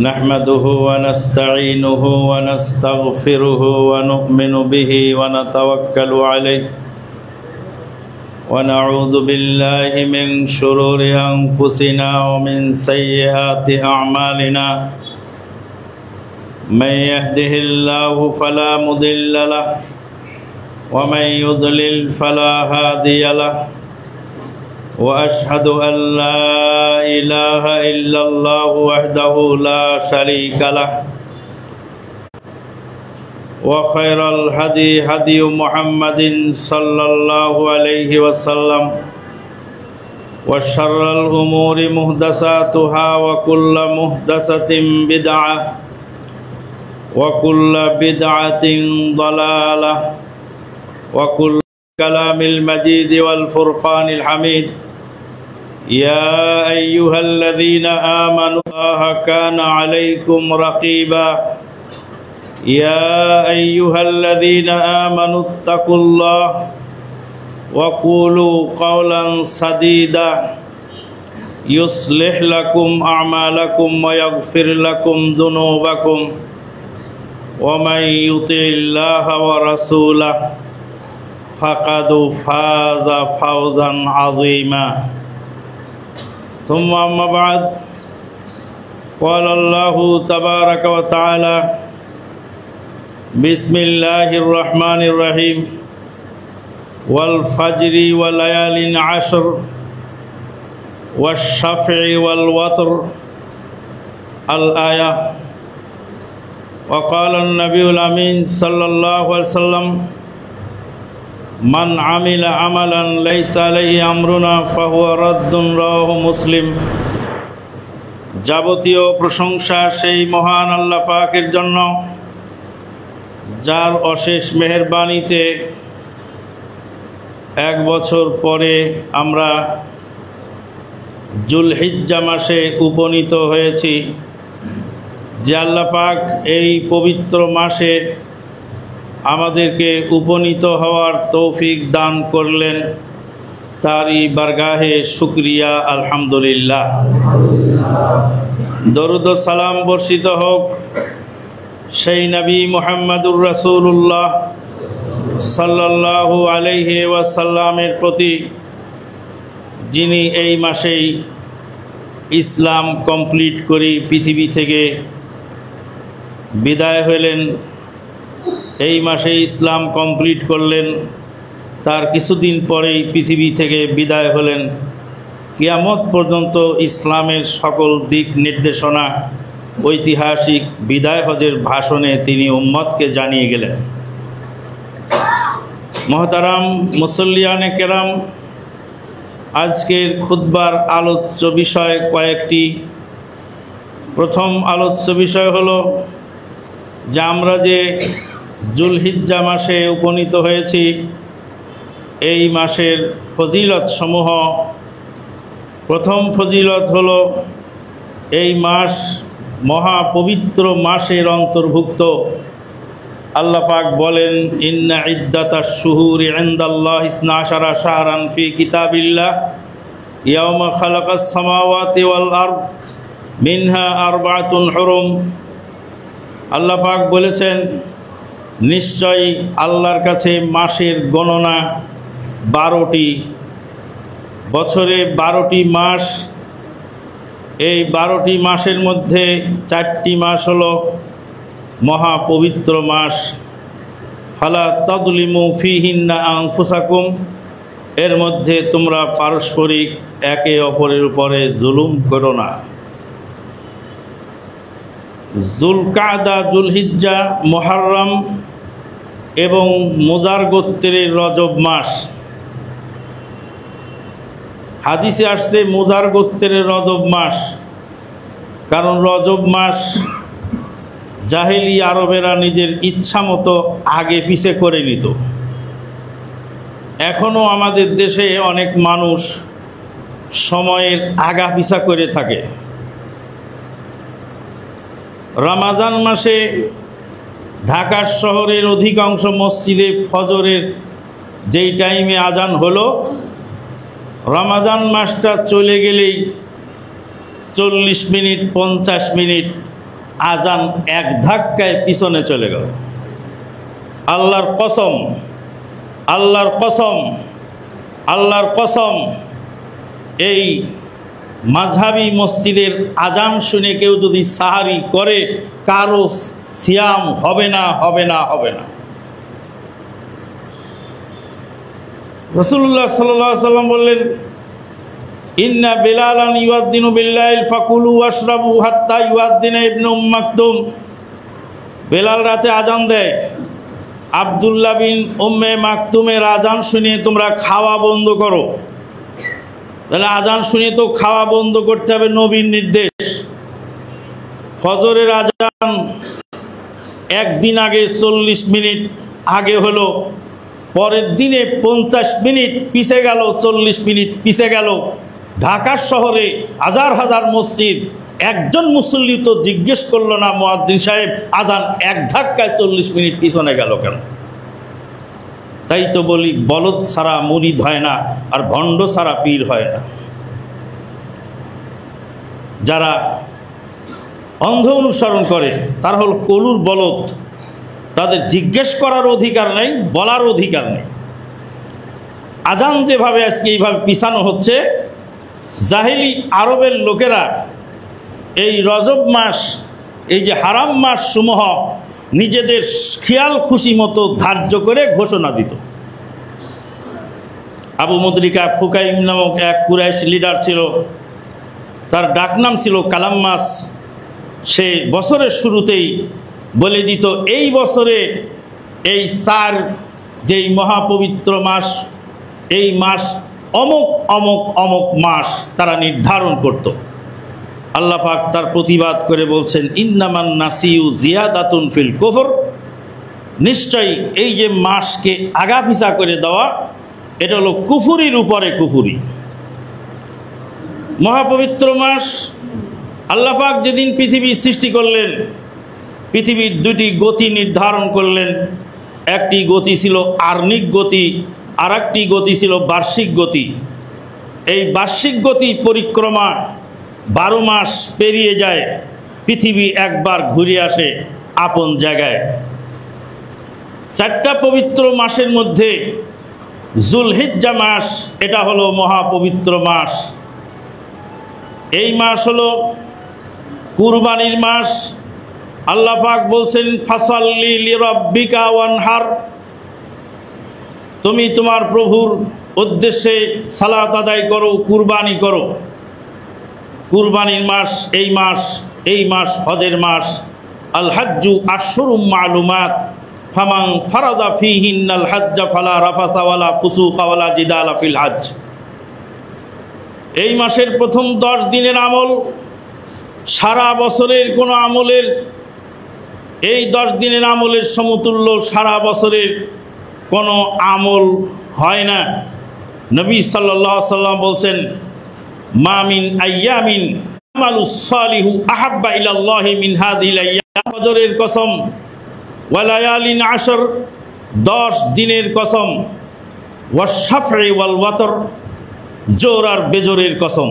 نحمده ونستعينه ونستغفره ونؤمن به ونتوكل عليه ونعوذ بالله من شرور أنفسنا ومن سيئات أعمالنا من يهده الله فلا مضل له ومن يضلل فلا هادي له وأشهد أن لا إله إلا الله وحده لا شريك له وخير الهدي هدي محمد صلى الله عليه وسلم وشر الأمور محدثاتها وكل محدثة بدعة وكل بدعة ضلالة وكل كلام المجيد والفرقان الحميد يا أيها الذين آمنوا الله كان عليكم رقيبا يا أيها الذين آمنوا اتقوا الله وقولوا قولا سديدا يصلح لكم أعمالكم ويغفر لكم ذنوبكم ومن يطع الله ورسوله فقد فاز فوزا عظيما ثم أما بعد قال الله تبارك وتعالى بسم الله الرحمن الرحيم والفجر وليال عشر والشفع والوتر الآية وقال النبي الأمين صلى الله عليه وسلم من عمل عملا ليس عليه أمرنا فهو رد رواه মুসলিম। যাবতীয় প্রশংসা সেই মহান আল্লাহ পাকের জন্য যার অশেষ মেহেরবানিতে এক বছর পরে আমরা জুলহিজ্জা মাসে উপনীত হয়েছি। যে আল্লাহ পাক এই পবিত্র মাসে আমাদেরকে উপনীত হওয়ার তৌফিক দান করলেন, তারই বারগাহে শুকরিয়া আলহামদুলিল্লাহ। দরুদ ও সালাম বর্ষিত হোক সেই নবী মুহাম্মদুর রাসূলুল্লাহ সাল্লাল্লাহু আলাইহি ওয়াসাল্লামের প্রতি, যিনি এই মাসেই ইসলাম কমপ্লিট করে পৃথিবী থেকে বিদায় হলেন। এই মাসে ইসলাম কমপ্লিট করলেন, তার কিছুদিন পরেই পৃথিবী থেকে বিদায় হলেন। কিয়ামত পর্যন্ত ইসলামের সকল দিক নির্দেশনা ঐতিহাসিক বিদায় হজের ভাষণে তিনি উম্মতকে জানিয়ে গেলেন। মহতারাম মুসল্লিয়ানে কেরাম, আজকের খুতবার আলোচ্য বিষয় কয়েকটি। প্রথম আলোচ্য বিষয় হলো যে আমরা যে জুলহিজ্জা মাসে উপনীত হয়েছি, এই মাসের ফজিলত সমূহ। প্রথম ফজিলত হলো এই মাস মহা পবিত্র মাসের অন্তর্ভুক্ত। আল্লাহ পাক বলেন, ইন্না ইদ্দাতাশ শুহুরি ইনদাল্লাহি 12 শাহরান ফি কিতাবিল্লাহ ইয়াওমা খালাকাস সামাওয়াতি ওয়াল আরদ মিনহা আরবাআতুন হুরুম। আল্লাহ পাক বলেছেন, নিশ্চয়ই আল্লাহর কাছে মাসের গণনা 12টি। বছরে 12টি মাস। এই 12টি মাসের মধ্যে 4টি মাস হলো মহাপবিত্র মাস। ফালা তাযলিমু ফীহিন্না আনফুসাকুম, এর মধ্যে তোমরা পারস্পরিক একে অপরের উপরে জুলুম করো না। জুলকাদা, জুলহিজ্জা, মুহররম এবং মুদার গোত্রের রজব মাস। হাদিসে আসছে মুদার গোত্রের রজব মাস, কারণ রজব মাস জাহেলি আরবেরা নিজের ইচ্ছা মতো আগে পিছে করে নিত। এখনও আমাদের দেশে অনেক মানুষ সময়ের আগা পিছা করে থাকে। রমাদান মাসে ঢাকা শহরের অধিকাংশ মসজিদে ফজরের যেই টাইমে আজান হলো, রমাদান মাসটা চলে গেলেই 40 মিনিট 50 মিনিট আজান এক ধাক্কায় পিছনে চলে গেল। আল্লাহর কসম, আল্লাহর কসম, আল্লাহর কসম, এই মাযহাবি মসজিদের আজান শুনে কেউ যদি সাহারি করে কারো সিয়াম হবে না, হবে না, হবে না। রাসূলুল্লাহ সাল্লাল্লাহু আলাইহি ওয়াসাল্লাম বললেন, ইন্না বিলালান ইউয়াদ্দিনু বিল্লাইল ফাকুলু ওয়াশরাবু হাত্তা ইউয়াদ্দিনা ইবনু মাকতুম। বেলাল রাতে আজান দেয়, আব্দুল্লাহ বিন উম্মে মাকতুমের আজান শুনে তোমরা খাওয়া বন্ধ করো। তাহলে আজান শুনে তো খাওয়া বন্ধ করতে হবে, নবীর নির্দেশ। ফজরের আজান একদিন আগে 40 মিনিট আগে হলো, পরের দিনে 50 মিনিট পিছে গেল, 40 মিনিট পিছে গেল। ঢাকার শহরে হাজার হাজার মসজিদ, একজন মুসল্লি তো জিজ্ঞেস করলো না মুয়াজ্জিন সাহেব আজান এক ধাক্কায় 40 মিনিট পিছনে গেল কেন? তাই তো বলি, বলদ ছাড়া মুরিদ হয় না, আর ভণ্ড ছাড়া পীর হয় না। যারা অন্ধ অনুসরণ করে তারা হল কলুর বলদ, তাদের জিজ্ঞেস করার অধিকার নেই, বলার অধিকার নেই। আজান যেভাবে আজকে এইভাবে পিছানো হচ্ছে, জাহিলি আরবের লোকেরা এই রজব মাস, এই যে হারাম মাস সমূহ নিজেদের খেয়াল খুশি মতো ধার্য করে ঘোষণা দিত। আবু মুদরিকা ফুকাইম নামক এক কুরাইশ লিডার ছিল, তার ডাকনাম ছিল কালাম্মাস। সে বছরের শুরুতেই বলে দিত, এই বছরে এই 4 যেই মহাপবিত্র মাস, এই মাস অমুক অমুক অমুক মাস তারা নির্ধারণ করত। আল্লাহ পাক তার প্রতিবাদ করে বলছেন, ইন্নামান নাসিউ জিয়াদাতুন ফিল কুফর। নিশ্চয়ই এই যে মাসকে আগাপিছা করে দেওয়া, এটা হলো কুফুরির উপরে কুফুরি। মহাপবিত্র মাস, আল্লাহ পাক যেদিন পৃথিবী সৃষ্টি করলেন, পৃথিবীর 2টি গতি নির্ধারণ করলেন। একটি গতি ছিল আর্নিক গতি, আর একটি গতি ছিল বার্ষিক গতি। এই বার্ষিক গতি পরিক্রমা 12 মাস পেরিয়ে যায়, পৃথিবী একবার ঘুরে আসে আপন জায়গায়। 4টা পবিত্র মাসের মধ্যে জুলহিজ্জা মাস, এটা হলো মহাপবিত্র মাস। এই মাস হলো কুরবানির মাস। আল্লাহ পাক বলছেন, ফাসাল্লি লিরাব্বিকা ওয়ানহার। তুমি তোমার প্রভুর উদ্দেশ্যে সালাত আদায় করো, কুরবানি করো। কুরবানির মাস এই মাস, এই মাস হজের মাস। আল হাজ্জু আশহুরুম মালুমাত, ফামান ফারাদা ফীহিন্নাল হাজ্জা ফালা রাফাসা ওয়ালা ফুসুকা ওয়ালা জিদালা ফিল হজ। এই মাসের প্রথম 10 দিনের আমল সারা বছরের কোনো আমলের, এই 10 দিনের আমলের সমতুল্য সারা বছরের কোনো আমল হয় না। নবী সাল্লাল্লাহু আলাইহি ওয়াসাল্লাম বলছেন, মা মিন আইয়ামিন আমালুস সালিহু আহাব্বা ইলাল্লাহি মিন হাযিহিল আইয়াম। ফজরের কসম, ওয়া লায়ালিন আশর, 10 দিনের কসম, ওয়াশ শাফঈ ওয়াল ওয়াতর, জোর আর বেজোরের কসম।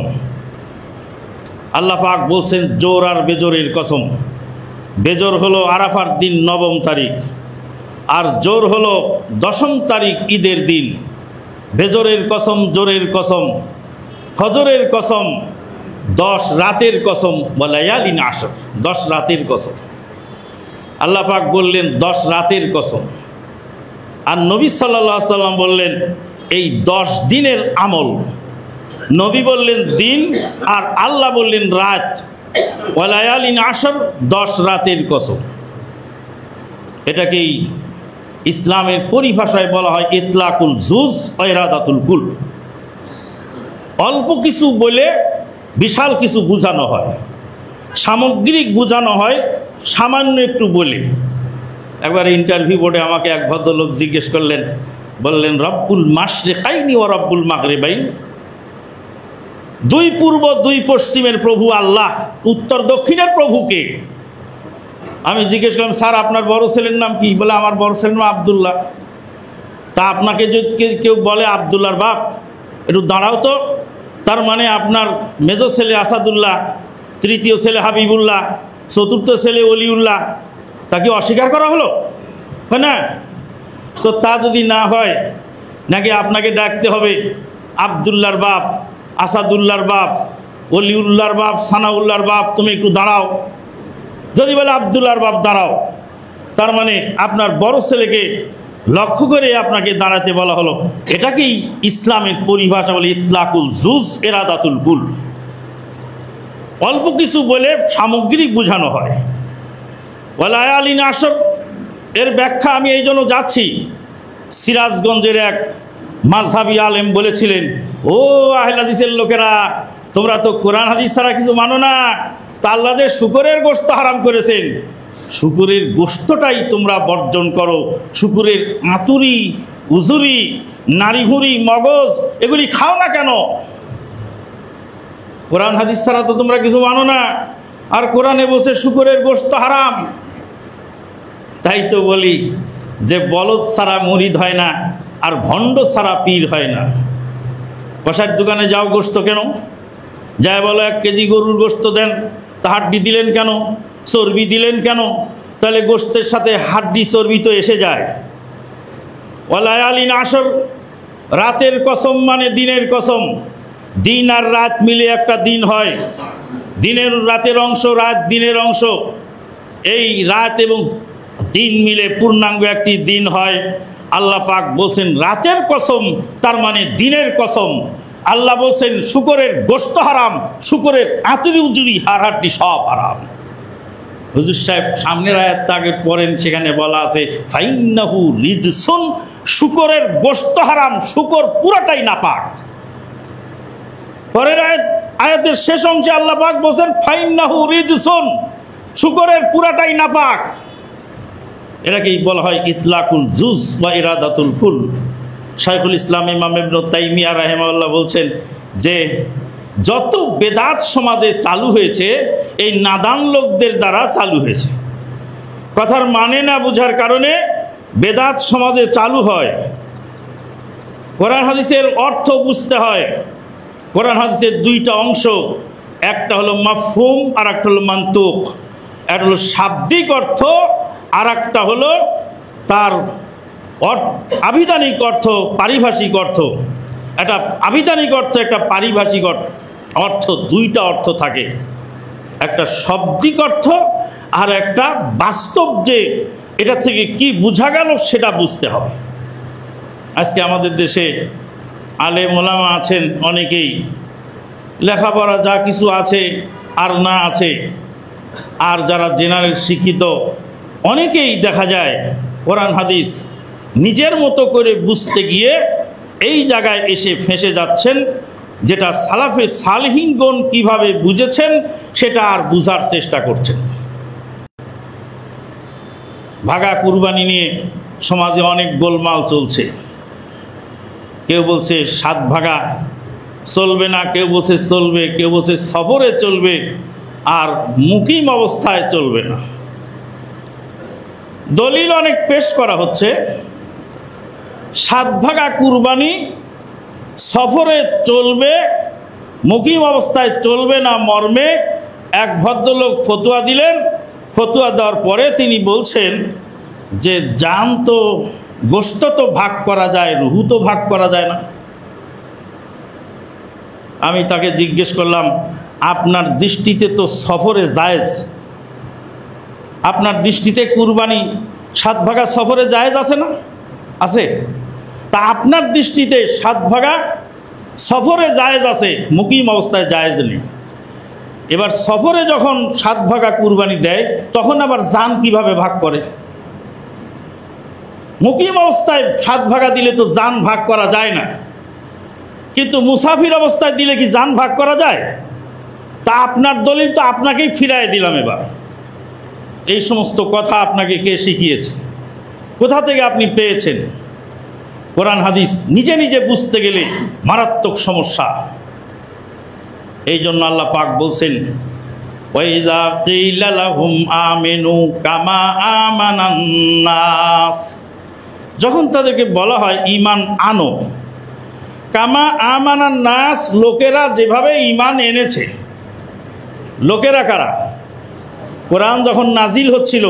আল্লাহ পাক বলছেন জোর আর বেজোরের কসম। বেজোর হলো আরাফার দিন 9 তারিখ, আর জোর হলো 10 তারিখ ঈদের দিন। বেজোরের কসম, জোরের কসম। ফজরের কসম, 10 রাতের কসম, ওয়ালায়ালিন আশর, 10 রাতের কসম। আল্লাহ পাক বললেন 10 রাতের কসম। আর নবী সাল্লাল্লাহু আলাইহি সাল্লাম বললেন এই 10 দিনের আমল। নবী বললেন দিন, আর আল্লাহ বললেন রাত। ওয়ালায়ালিন আশর, 10 রাতের কসম। এটাকেই ইসলামের পরিভাষায় বলা হয় ইতলাকুল জুজ ওয়া ইরাদাতুল কুল। অল্প কিছু বলে বিশাল কিছু বোঝানো হয়, সামগ্রিক বোঝানো হয় সামান্য একটু বলে। একবার ইন্টারভিউ বোর্ডে আমাকে এক ভদ্রলোক জিজ্ঞেস করলেন, বললেন, রব্বুল মাশরিকাইনি ওয়া রব্বুল মাগরিবাইন। 2 পূর্ব 2 পশ্চিমের প্রভু আল্লাহ, উত্তর দক্ষিণের প্রভুকে। আমি জিজ্ঞেস করলাম, স্যার আপনার বড় ছেলের নাম কি? বলে, আমার বড় ছেলের নাম আব্দুল্লাহ। তা আপনাকে যদি কেউ বলে আব্দুল্লাহর বাপ, একটু দাঁড়াও তো, তার মানে আপনার মেজো ছেলে আসাদুল্লাহ, তৃতীয় ছেলে হাবিবুল্লাহ, চতুর্থ ছেলে অলিউল্লাহ, তাকে অস্বীকার করা হলো? হয় না? তো তা যদি না হয়, নাকি আপনাকে ডাকতে হবে আবদুল্লাহর বাপ, আসাদুল্লাহর বাপ, অলিউল্লাহর বাপ, সানাউল্লাহর বাপ, তুমি একটু দাঁড়াও। যদি বলে আবদুল্লাহর বাপ দাঁড়াও, তার মানে আপনার বড় ছেলেকে লক্ষ্য করে আপনাকে দাঁড়াতে বলা হলো। এটাকেই ইসলামের পরিভাষা বলে ইতলাকুল জুজ ইরাদাতুল কুল। অল্প কিছু বলে সামগ্রিক বোঝানো হয়। ওয়ালায়ালিন আসব, এর ব্যাখ্যা আমি এই জন্য যাচ্ছি, সিরাজগঞ্জের এক মাযহাবী আলেম বলেছিলেন, ও আহলে হাদিসের লোকেরা, তোমরা তো কোরআন হাদিস ছাড়া কিছু মানো না, তা আল্লাহ যে শুকরের গোশত হারাম করেছেন, শুকরের গোশতটাই তোমরা বর্জন করো। শুকরের আতুরি, উজুরি, নাড়িভুঁড়ি, মগজ এগুলি খাও না কেন? কোরআন হাদিস ছাড়া তো তোমরা কিছু মানো না, আর কোরআনে বসে শুকরের গোশত হারাম। তাই তো বলি যে বলদ ছাড়া মুরিদ হয় না, আর ভণ্ড ছাড়া পীর হয় না। কষার দোকানে যাও, গোশত কেন? যায় বলো 1 কেজি গরুর গোশত দেন, তা হাড্ডি দিলেন কেন? চর্বি দিলেন কেন? তাহলে গোশতের সাথে হাড্ডি চর্বি তো এসে যায়। ওয়ালায়ালিন আসর, রাতের কসম মানে দিনের কসম। দিন আর রাত মিলে একটা দিন হয়, দিনের রাতের অংশ, রাত দিনের অংশ। এই রাত এবং দিন মিলে পূর্ণাঙ্গ একটি দিন হয়। আল্লাহ পাক বলছেন রাতের কসম, তার মানে দিনের কসম। আল্লাহ বলছেন শুকরের গোশত হারাম, শুকরের আতুরি উজুরি হাড়হাড্ডি সব হারাম। হুজুর সাহেব সামনের আয়াতটা আগে পড়েন, সেখানে বলা আছে ফাইন্নাহু রিজসুন, শুকরের গোশত হারাম, শুকর পুরাটাই নাপাক। পরের আয়াতের শেষ অংশে আল্লাহ পাক বলছেন ফাইন্নাহু রিজসুন, শুকরের পুরাটাই নাপাক। এটাকেই বলা হয় ইতলাকুল জুজ বা ইরাদাতুল কুল। শাইখুল ইসলাম ইমাম ইবনে তাইমিয়া রাহিমাহুল্লাহ বলছেন যে যত বেদাত সমাজে চালু হয়েছে, এই নাদান লোকদের দ্বারা চালু হয়েছে। কথার মানে না বোঝার কারণে বেদাত সমাজে চালু হয়। কোরআন হাদিসের অর্থ বুঝতে হয়। কোরআন হাদিসের 2টা অংশ, একটা হলো মাফহুম আর একটা হলো মান্তুক। একটা হলো শাব্দিক অর্থ, আর একটা হলো তার আবিধানিক অর্থ, পারিভাষিক অর্থ। একটা আবিধানিক অর্থ, একটা পারিভাষিক অর্থ, 2টা অর্থ থাকে। একটা শাব্দিক অর্থ আর একটা বাস্তব, যে এটা থেকে কি বোঝা গেল সেটা বুঝতে হবে। আজকে আমাদের দেশে আলেম ওলামা আছেন অনেকেই, লেখাপড়া যা কিছু আছে আর না আছে, আর যারা জেনারেল শিক্ষিত অনেকেই দেখা যায় কোরআন হাদিস নিজের মতো করে বুঝতে গিয়ে এই জায়গায় এসে ফেঁসে যাচ্ছেন, যেটা সালাফে সালেহিনগণ কিভাবে বুঝেছেন সেটা আর বুঝার চেষ্টা করছেন। ভাগা কুরবানি নিয়ে সমাজে অনেক গোলমাল চলছে। কেউ বলছে 7 ভাগা চলবে না, কেউ বলছে চলবে, কেউ বলছে সফরে চলবে, আর মুকিম অবস্থায় চলবে না। দলিল অনেক পেশ করা হচ্ছে। 7 ভাগা কুরবানি সফরে চলবে, মুকিম অবস্থায় চলবে না মর্মে এক ভদ্রলোক ফতোয়া দিলেন। ফতোয়া দেওয়ার পরে তিনি বলছেন যে জান তো, গোশত তো ভাগ করা যায়, রুহু তো ভাগ করা যায় না। আমি তাকে জিজ্ঞেস করলাম, আপনার দৃষ্টিতে তো সফরে জায়েজ, আপনার দৃষ্টিতে কুরবানি 7 ভাগা সফরে জায়েজ আছে না? আছে। তা আপনার দৃষ্টিতে 7 ভাগা সফরে জায়েজ আছে, মুকিম অবস্থায় জায়েজ নেই। এবার সফরে যখন 7 ভাগা কুরবানি দেয়, তখন আবার জান কিভাবে ভাগ করে? মুকিম অবস্থায় 7 ভাগা দিলে তো জান ভাগ করা যায় না, কিন্তু মুসাফির অবস্থায় দিলে কি জান ভাগ করা যায়? তা আপনার দলিল তো আপনাকেই ফিরায় দিলাম। এবার এই সমস্ত কথা আপনাকে কে শিখিয়েছে? কোথা থেকে আপনি পেয়েছেন? কোরআন হাদিস নিজে নিজে বুঝতে গেলে মারাত্মক সমস্যা। এই জন্য আল্লাহ পাক বলছেন ওয়াইযা কিলা লাহুম আমিনু কামা আমানান নাস, যখন তাদেরকে বলা হয় ঈমান আনো, কামা আমানান নাস, লোকেরা যেভাবে ঈমান এনেছে। লোকেরা কারা? কোরআন যখন নাজিল হচ্ছিল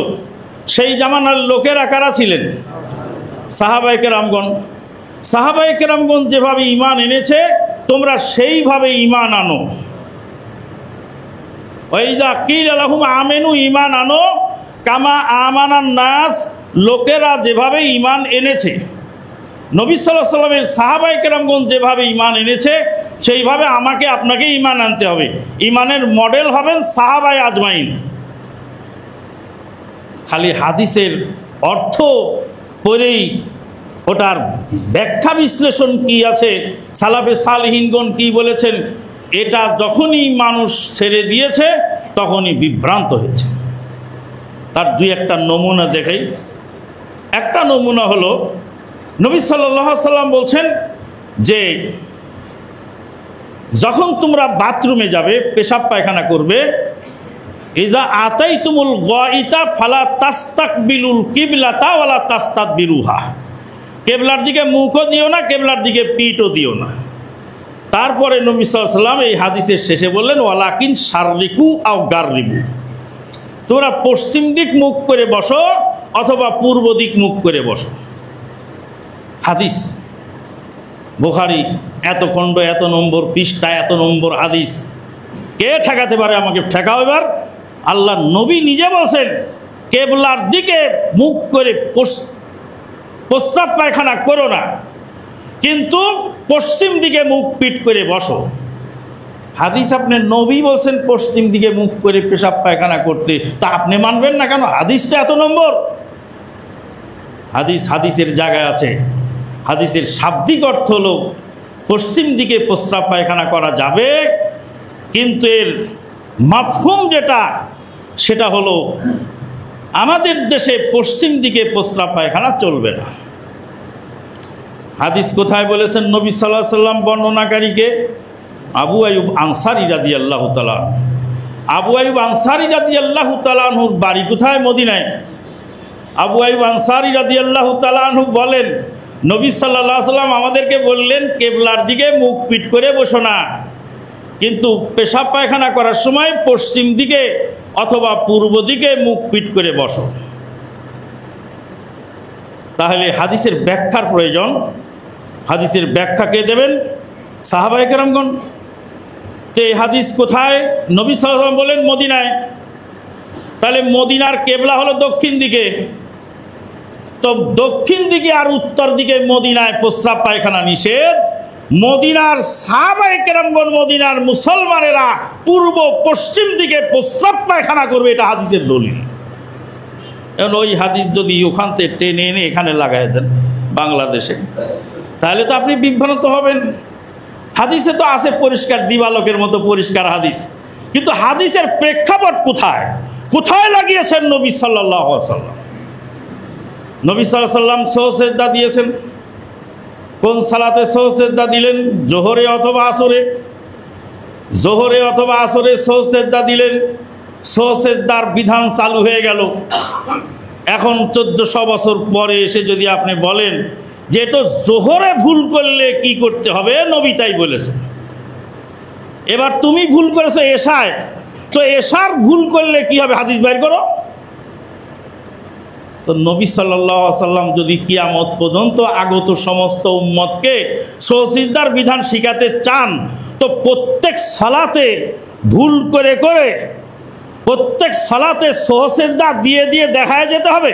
সেই জামানার লোকেরা কারা ছিলেন? সাহাবায়ে কেরামগণ। সাহাবায়ে কেরামগণ যেভাবে ঈমান এনেছে তোমরা সেইভাবে ঈমান আনো। ওয়াইদা কিলা লাহুম আমিনু, ঈমান আনো কামা আমানান নাস, লোকেরা যেভাবে ঈমান এনেছে, নবী সাল্লাল্লাহু আলাইহি ওয়াসাল্লামের সাহাবায়ে কেরামগণ যেভাবে ঈমান এনেছে সেইভাবে আমাকে আপনাকে ঈমান আনতে হবে। ঈমানের মডেল হবেন সাহাবায়ে আজমাইন। খালি হাদিসের অর্থ পড়েই ওটার ব্যাখ্যা বিশ্লেষণ কি আছে, সালাফে সালেহিনগণ কি বলেছেন, এটা যখনই মানুষ ছেড়ে দিয়েছে তখনই বিভ্রান্ত হয়েছে। তার দুই একটা নমুনা দেখাই। একটা নমুনা হলো নবী সাল্লাল্লাহু আলাইহি সাল্লাম বলছেন যে যখন তোমরা বাথরুমে যাবে, পেশাব পায়খানা করবে, ইজা আতাইতুমুল গাইতা ফালা তাস্তাকবিলুল কিবলাতা ওয়ালা তাস্তাদবিরুহা, কেবলার দিকে মুখও দিও না, কেবলার দিকে পিঠও দিও না। তারপরে নবী সাল্লাল্লাহু আলাইহি সাল্লাম এই হাদিসের শেষে বললেন ওয়ালাকিন শাররিকু আও গাররিবু, তোমরা পশ্চিম দিক মুখ করে বসো অথবা পূর্ব দিক মুখ করে বসো। হাদিস বুখারী, এত খণ্ড, এত নম্বর পৃষ্ঠা, এত নম্বর হাদিস। কে ঠেকাতে পারে? আমাকে ঠেকাও এবার। আল্লাহ নবী নিজে বলছেন কেবলার দিকে মুখ করে প্রস্রাব পায়খানা করো না, কিন্তু পশ্চিম দিকে মুখ পিঠ করে বসো। হাদিস আপনি নবী বলছেন পশ্চিম দিকে মুখ করে পেশাব পায়খানা করতে, তা আপনি মানবেন না কেন? হাদিস তো এত নম্বর। হাদিস হাদিসের জায়গায় আছে। হাদিসের শাব্দিক অর্থ হলো পশ্চিম দিকে প্রস্রাব পায়খানা করা যাবে, কিন্তু এর মাফহুম যেটা সেটা হলো আমাদের দেশে পশ্চিম দিকে প্রস্রাব পায়খানা চলবে না। হাদিস কোথায় বলেছেন নবী সাল্লাল্লাহু আলাইহি সাল্লাম? বর্ণনাকারীকে আবু আইয়ুব আনসারী রাদিয়াল্লাহু তাআলা। আবু আইয়ুব আনসারী রাদিয়াল্লাহু তাআলা আনহুর বাড়ি কোথায়? মদিনায়। আবু আইয়ুব আনসারী রাদিয়াল্লাহু তাআলা আনহু বলেন নবী সাল্লাল্লাহু আলাইহি সাল্লাম আমাদেরকে বললেন কেবলার দিকে মুখ পিঠ করে বসো না, কিন্তু পেশাব পায়খানা করার সময় পশ্চিম দিকে অথবা পূর্ব দিকে মুখ পিঠ করে বসো। তাহলে হাদিসের ব্যাখ্যার প্রয়োজন। হাদিসের ব্যাখ্যা কে দেবেন? সাহাবায়ে কেরামগণ। তো এই হাদিস কোথায়? নবী সাল্লাল্লাহু আলাইহি ওয়াসাল্লাম বলেন মদিনায়। তাহলে মদিনার কেবলা হলো দক্ষিণ দিকে, তো দক্ষিণ দিকে আর উত্তর দিকে মদিনায় প্রস্রাব পায়খানা নিষেধ। মদিনার সাহাবায়ে কেরামগণ, মদিনার মুসলমানেরা পূর্ব পশ্চিম দিকে প্রস্রাব পায়খানা করবে, এটা হাদিসের দলিল। এখন ওই হাদিস যদি ওখান থেকে টেনে এনে এখানে লাগাই দেন বাংলাদেশে, তাহলে তো আপনি বিভ্রান্ত হবেন। হাদিসে তো আছে পরিষ্কার, দিবালোকের মতো পরিষ্কার হাদিস, কিন্তু হাদিসের প্রেক্ষাপট কোথায়? কোথায় লাগিয়েছেন নবী সাল্লাল্লাহু আলাইহি ওয়াসাল্লাম? নবী সাল্লাল্লাহু আলাইহি ওয়াসাল্লাম সহজেদা দিয়েছেন। কোন সালাতে সহজেদা দিলেন? জোহরে অথবা আসরে। জোহরে অথবা আসরে সহজেদা দিলেন। সহজেদার বিধান চালু হয়ে গেল। এখন 1400 বছর পরে এসে যদি আপনি বলেন যে তো জোহরে ভুল করলে কি করতে হবে, নবী তাই বলেছেন। এবার তুমি ভুল করেছো এশায়, তো এশার ভুল করলে কি হবে? হাদিস বাইর করো। তো নবী সাল্লাল্লাহু আলাইহি ওয়াসাল্লাম যদি কিয়ামত পর্যন্ত আগত সমস্ত উম্মতকে সহজদার বিধান শিখাতে চান, তো প্রত্যেক সালাতে ভুল করে করে প্রত্যেক সালাতে সহজদা দিয়ে দিয়ে দেখায় যেতে হবে,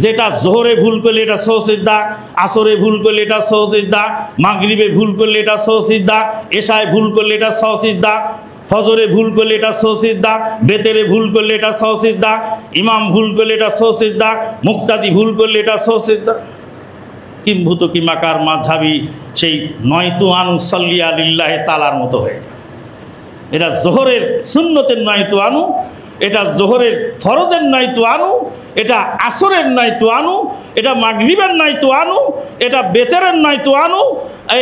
যেটা জোহরে ভুল করলে এটা সহজদা, আসরে ভুল করলে এটা সহজদা, মাগরিবে ভুল করলে এটা সহজদা, এশায় ভুল করলে এটা সহজদা, ফজরে ভুল করলে এটা সহজদা, বেতেরে ভুল করলে এটা সহজদা, ইমাম ভুল করলে এটা সহজদা, মুক্তাদি ভুল করলে এটা সহজদা। কিম্ভূত কিমাকার মাঝহাবি সেই নয়তু আনু সাল্লিয়া লিল্লাহি তাআলার মতো হয়ে গেল। এটা জোহরের সুন্নতের নয়তু আনু, এটা জোহরের ফরজের নয়তু আনু, এটা আসরের নয়তু আনু, এটা মাগরিবের নয়তু আনু, এটা বেতেরের নয়তু আনু,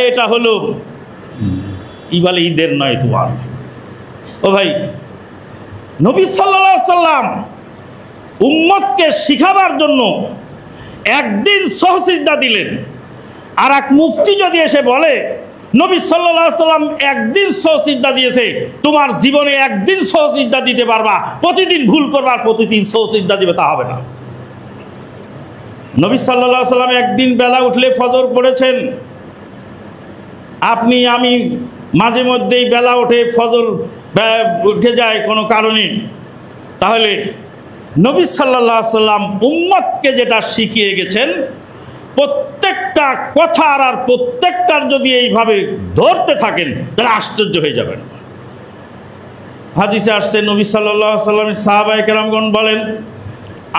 এটা হলো ঈদের নয়তু আনু। ও ভাই, নবী সাল্লাল্লাহু আলাইহি ওয়াসাল্লাম উম্মতকে শিখাবার জন্য একদিন সহসিজদা দিলেন, আর এক মুফতি যদি এসে বলে নবী সাল্লাল্লাহু আলাইহি সাল্লাম একদিন সহসিজদা দিয়েছে, তোমার জীবনে একদিন সহসিজদা দিতে পারবা, প্রতিদিন ভুল করবা আর প্রতিদিন সহসিজদা দিবে তা হবে না। নবী সাল্লাল্লাহু আলাইহি সাল্লাম একদিন বেলা উঠলে ফজর পড়েছেন, আপনি আমি মাঝে মধ্যেই বেলা উঠে ফজর উঠে যায় কোনো কারণে, তাহলে নবী সাল্লাল্লাহু আলাইহি সাল্লাম উম্মতকে যেটা শিখিয়ে গেছেন, প্রত্যেকটা কথার আর প্রত্যেকটার যদি এইভাবে ধরতে থাকেন তাহলে আশ্চর্য হয়ে যাবেন। হাদিসে আসছে নবী সাল্লাল্লাহু আলাইহি সাল্লামের সাহাবায়ে কেরামগণ বলেন,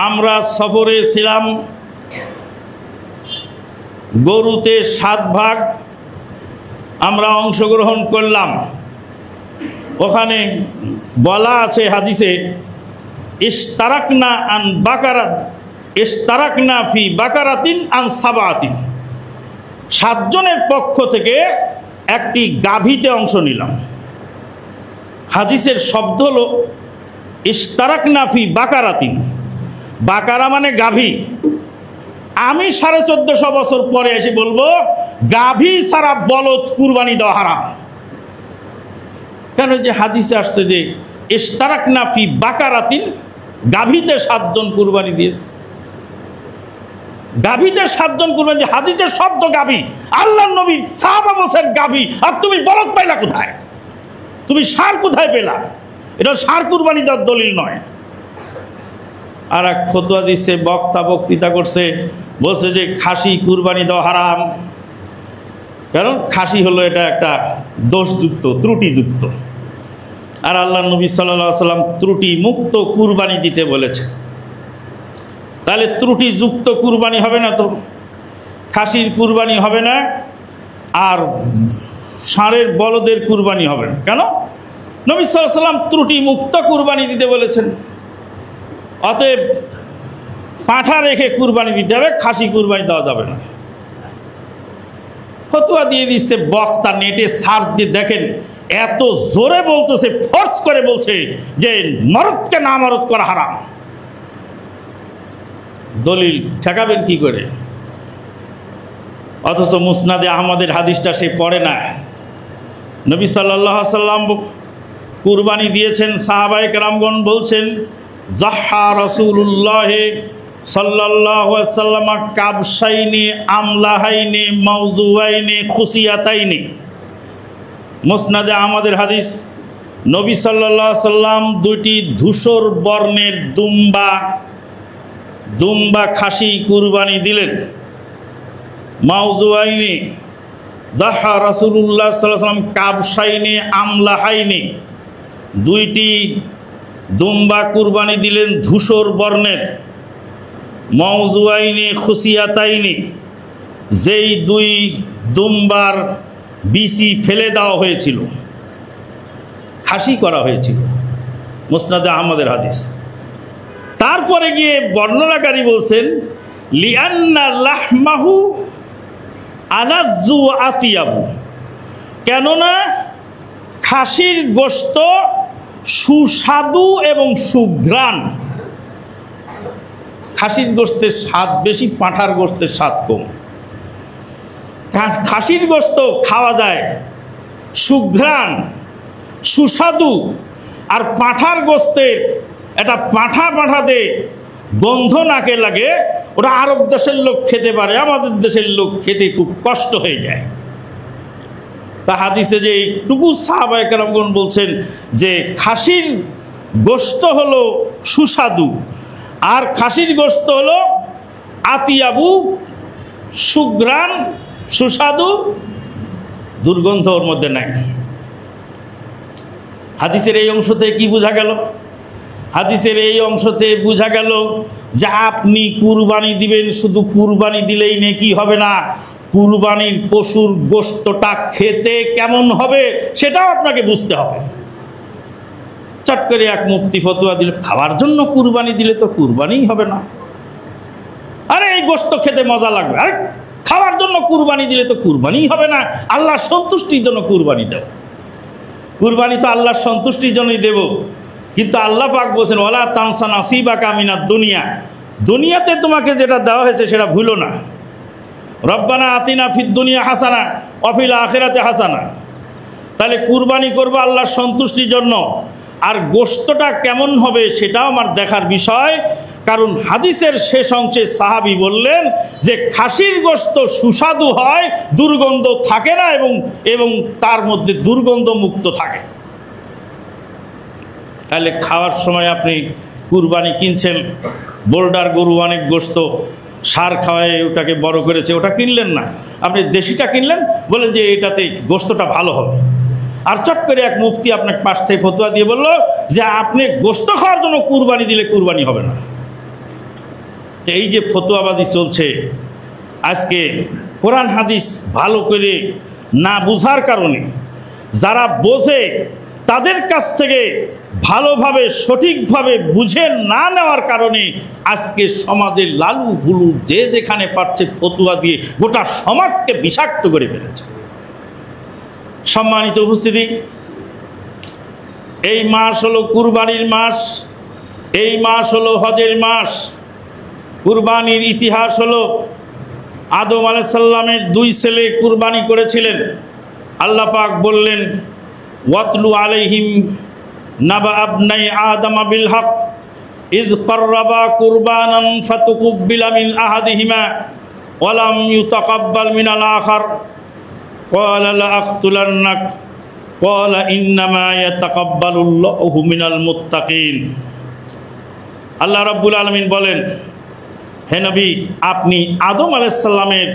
আমরা সফরে ছিলাম, গরুতে 7 ভাগ আমরা অংশগ্রহণ করলাম। ওখানে বলা আছে হাদিসে, ইশতারাকনা আন বাকারাত ইশতারাকনা ফি বাকারাতিন আন সাবাতিন, 7 জনের পক্ষ থেকে একটি গাভীতে অংশ নিলাম। হাদিসের শব্দ হলো ইশতারাকনা ফি বাকারাতিন, বাকারা মানে গাভী। আমি 1450 বছর পরে এসে বলবো গাভী ছাড়া বলদ কুরবানি দেওয়া হারাম। কেন? যে হাদিসে আসছে যে ইশতারাকনা ফি বাকারাতিন, গাভীতে 7 জন কুরবানি দিয়েছে, গাভীতে 7 জন কুরবানি। হাদিসের শব্দ গাভী, আল্লাহর নবী সাহাবা বলছেন গাভী, আর তুমি বলদ পাইলা কোথায়? তুমি ষাঁড় কোথায় পেলা? এটা ষাঁড় কুরবানি দেওয়ার দলিল নয়। আর এক ফতোয়া দিচ্ছে, বক্তৃতা করছে, বলছে যে খাসি কুরবানি দেওয়া হারাম, কারণ খাসি হলো এটা একটা দোষযুক্ত, ত্রুটিযুক্ত। আর আল্লাহর নবী সাল্লাল্লাহু আলাইহি সাল্লাম ত্রুটি মুক্ত কুরবানি দিতে বলেছে, তাহলে ত্রুটিযুক্ত কুরবানি হবে না, তো খাসির কুরবানি হবে না আর ষাঁড়ের বলদের কুরবানি হবে না। কেন? নবী সাল্লাল্লাহু আলাইহি সাল্লাম ত্রুটি মুক্ত কুরবানি দিতে বলেছেন। অতএব পাঁঠা রেখে কুরবানি দিতে হবে, খাসি কুরবানি দেওয়া যাবে না। ফতোয়া দিয়ে দিচ্ছে বক্তা, নেটে সার্চ দিয়ে দেখেন, এত জোরে বলতেছে, ফোর্স করে বলছে যে মরদকে না মরদ করা হারাম। দলিল ঠেকাবেন কি করে? অথচ মুসনাদে আহমদের হাদিসটা সে পড়ে না। নবী সাল্লাল্লাহু আলাইহি সাল্লাম কুরবানি দিয়েছেন, সাহাবায়ে কেরামগণ বলছেন, জাহা রাসূলুল্লাহ সাল্লাল্লাহু আলাইহি ওয়াসাল্লাম কাবশাইনি আমলাহাইনি মাওদুয়াইনি খুসিয়াতাইনি। মুসনাদে আহমদের হাদিস, নবী সাল্লাল্লাহু আলাইহি সাল্লাম 2টি ধূসর বর্ণের দুম্বা খাসি কুরবানি দিলেন। মাওদুয়াইনি, জাহা রাসূলুল্লাহ সাল্লাল্লাহু আলাইহি ওয়াসাল্লাম কাবশাইনি আমলাহাইনি, 2টি দুম্বা কুরবানি দিলেন ধূসর বর্ণের। মাওদুয়াইনি খুসিয়াতাইনি, যেই 2 দুম্বার বিচি ফেলে দেওয়া হয়েছিল, খাসি করা হয়েছিল। মুসনাদে আহমদের হাদিস। তারপরে গিয়ে বর্ণনাকারী বলছেন, লিআন্না লাহমাহু আলাজ্জু আতিয়াবু, কেননা খাসির গোশত সুস্বাদু এবং সুঘ্রাণ। খাসির গোশতের স্বাদ বেশি, পাঁঠার গোশতের স্বাদ কম। খাসির গোশত খাওয়া যায়, সুঘ্রাণ সুস্বাদু, আর পাঁঠার গোশতের এটা পাঁঠাতে গন্ধ নাকে লাগে, ওটা আরব দেশের লোক খেতে পারে, আমাদের দেশের লোক খেতে খুব কষ্ট হয়ে যায়। তা হাদিসে যে এইটুকু সাহাবায়ে কেরামগণ বলছেন যে খাসির গোশত হলো সুস্বাদু আর খাসির গোশত হলো আতিয়াবু, সুঘ্রাণ সুস্বাদু, দুর্গন্ধ ওর মধ্যে নাই। হাদিসের এই অংশ থেকে কি বোঝা গেল? হাদিসের এই অংশ থেকে বোঝা গেল যে আপনি কুরবানি দিবেন, শুধু কুরবানি দিলেই নেকি হবে না, কুরবানির পশুর গোশতটা খেতে কেমন হবে সেটাও আপনাকে বুঝতে হবে। চট করে এক মুফতি ফতোয়া দিল, খাওয়ার জন্য কুরবানি দিলে তো কুরবানিই হবে না। আরে এই গোশত খেতে মজা লাগবে, আরে খাওয়ার জন্য কুরবানি দিলে তো কুরবানিই হবে না। আল্লাহর সন্তুষ্টির জন্য কুরবানি দেব, কুরবানি তো আল্লাহর সন্তুষ্টির জন্যই দেব। কিন্তু আল্লাহ পাক বলছেন, ওয়ালা তানসা নাসিবাকা মিনাদ দুনিয়া, দুনিয়াতে তোমাকে যেটা দেওয়া হয়েছে সেটা ভুলো না। রব্বানা আতিনা ফিদ দুনিয়া হাসানা অফিল আখিরাতে হাসানা। তাহলে কুরবানি করবো আল্লাহর সন্তুষ্টির জন্য, আর গোশতটা কেমন হবে সেটাও আমার দেখার বিষয়। কারণ হাদিসের শেষ অংশে সাহাবী বললেন যে খাসির গোশত সুস্বাদু হয়, দুর্গন্ধ থাকে না, এবং তার মধ্যে দুর্গন্ধ মুক্ত থাকে। তাহলে খাওয়ার সময় আপনি কুরবানি কিনছেন, বোল্ডার গরু অনেক গোশত সার খাওয়ায় ওটাকে বড় করেছে, ওটা কিনলেন না, আপনি দেশিটা কিনলেন, বলেন যে এটাতে গোশতটা ভালো হবে। আর চট করে এক মুফতি আপনাকে পাশ থেকে ফতোয়া দিয়ে বলল যে আপনি গোশত খাওয়ার জন্য কুরবানি দিলে কুরবানি হবে না। এই যে ফতোয়াবাদী চলছে, আজকে কোরআন হাদিস ভালো করে না বুঝার কারণে, যারা বোঝে তাদের কাছ থেকে ভালোভাবে সঠিকভাবে বুঝে না নেওয়ার কারণে আজকে সমাজের লালু ভুলু যে যেখানে পারছে ফতোয়া দিয়ে গোটা সমাজকে বিষাক্ত করে ফেলেছে। সম্মানিত উপস্থিতি, এই মাস হলো কুরবানির মাস, এই মাস হলো হজের মাস। কুরবানির ইতিহাস হলো আদম আলাইহিস সালামের 2 ছেলে কুরবানি করেছিলেন। আল্লাহ পাক বললেন ওয়াতলু আলাইহিম নাবা আবনাই আদম বিল হক ইয ক্বাররাবা কুরবানান ফাতুকুব্বিলা মিন আহাদিহিমা ওয়া লাম ইউতাকাব্বাল মিনাল আখার ক্বালা লা আকতুলান্নাক ক্বালা ইন্নামা ইয়াতাকাব্বালুল্লাহু মিনাল মুত্তাকিন। আল্লাহ রাব্বুল আলামিন বলেন, হে নবী, আপনি আদম আলাইহিস সালামের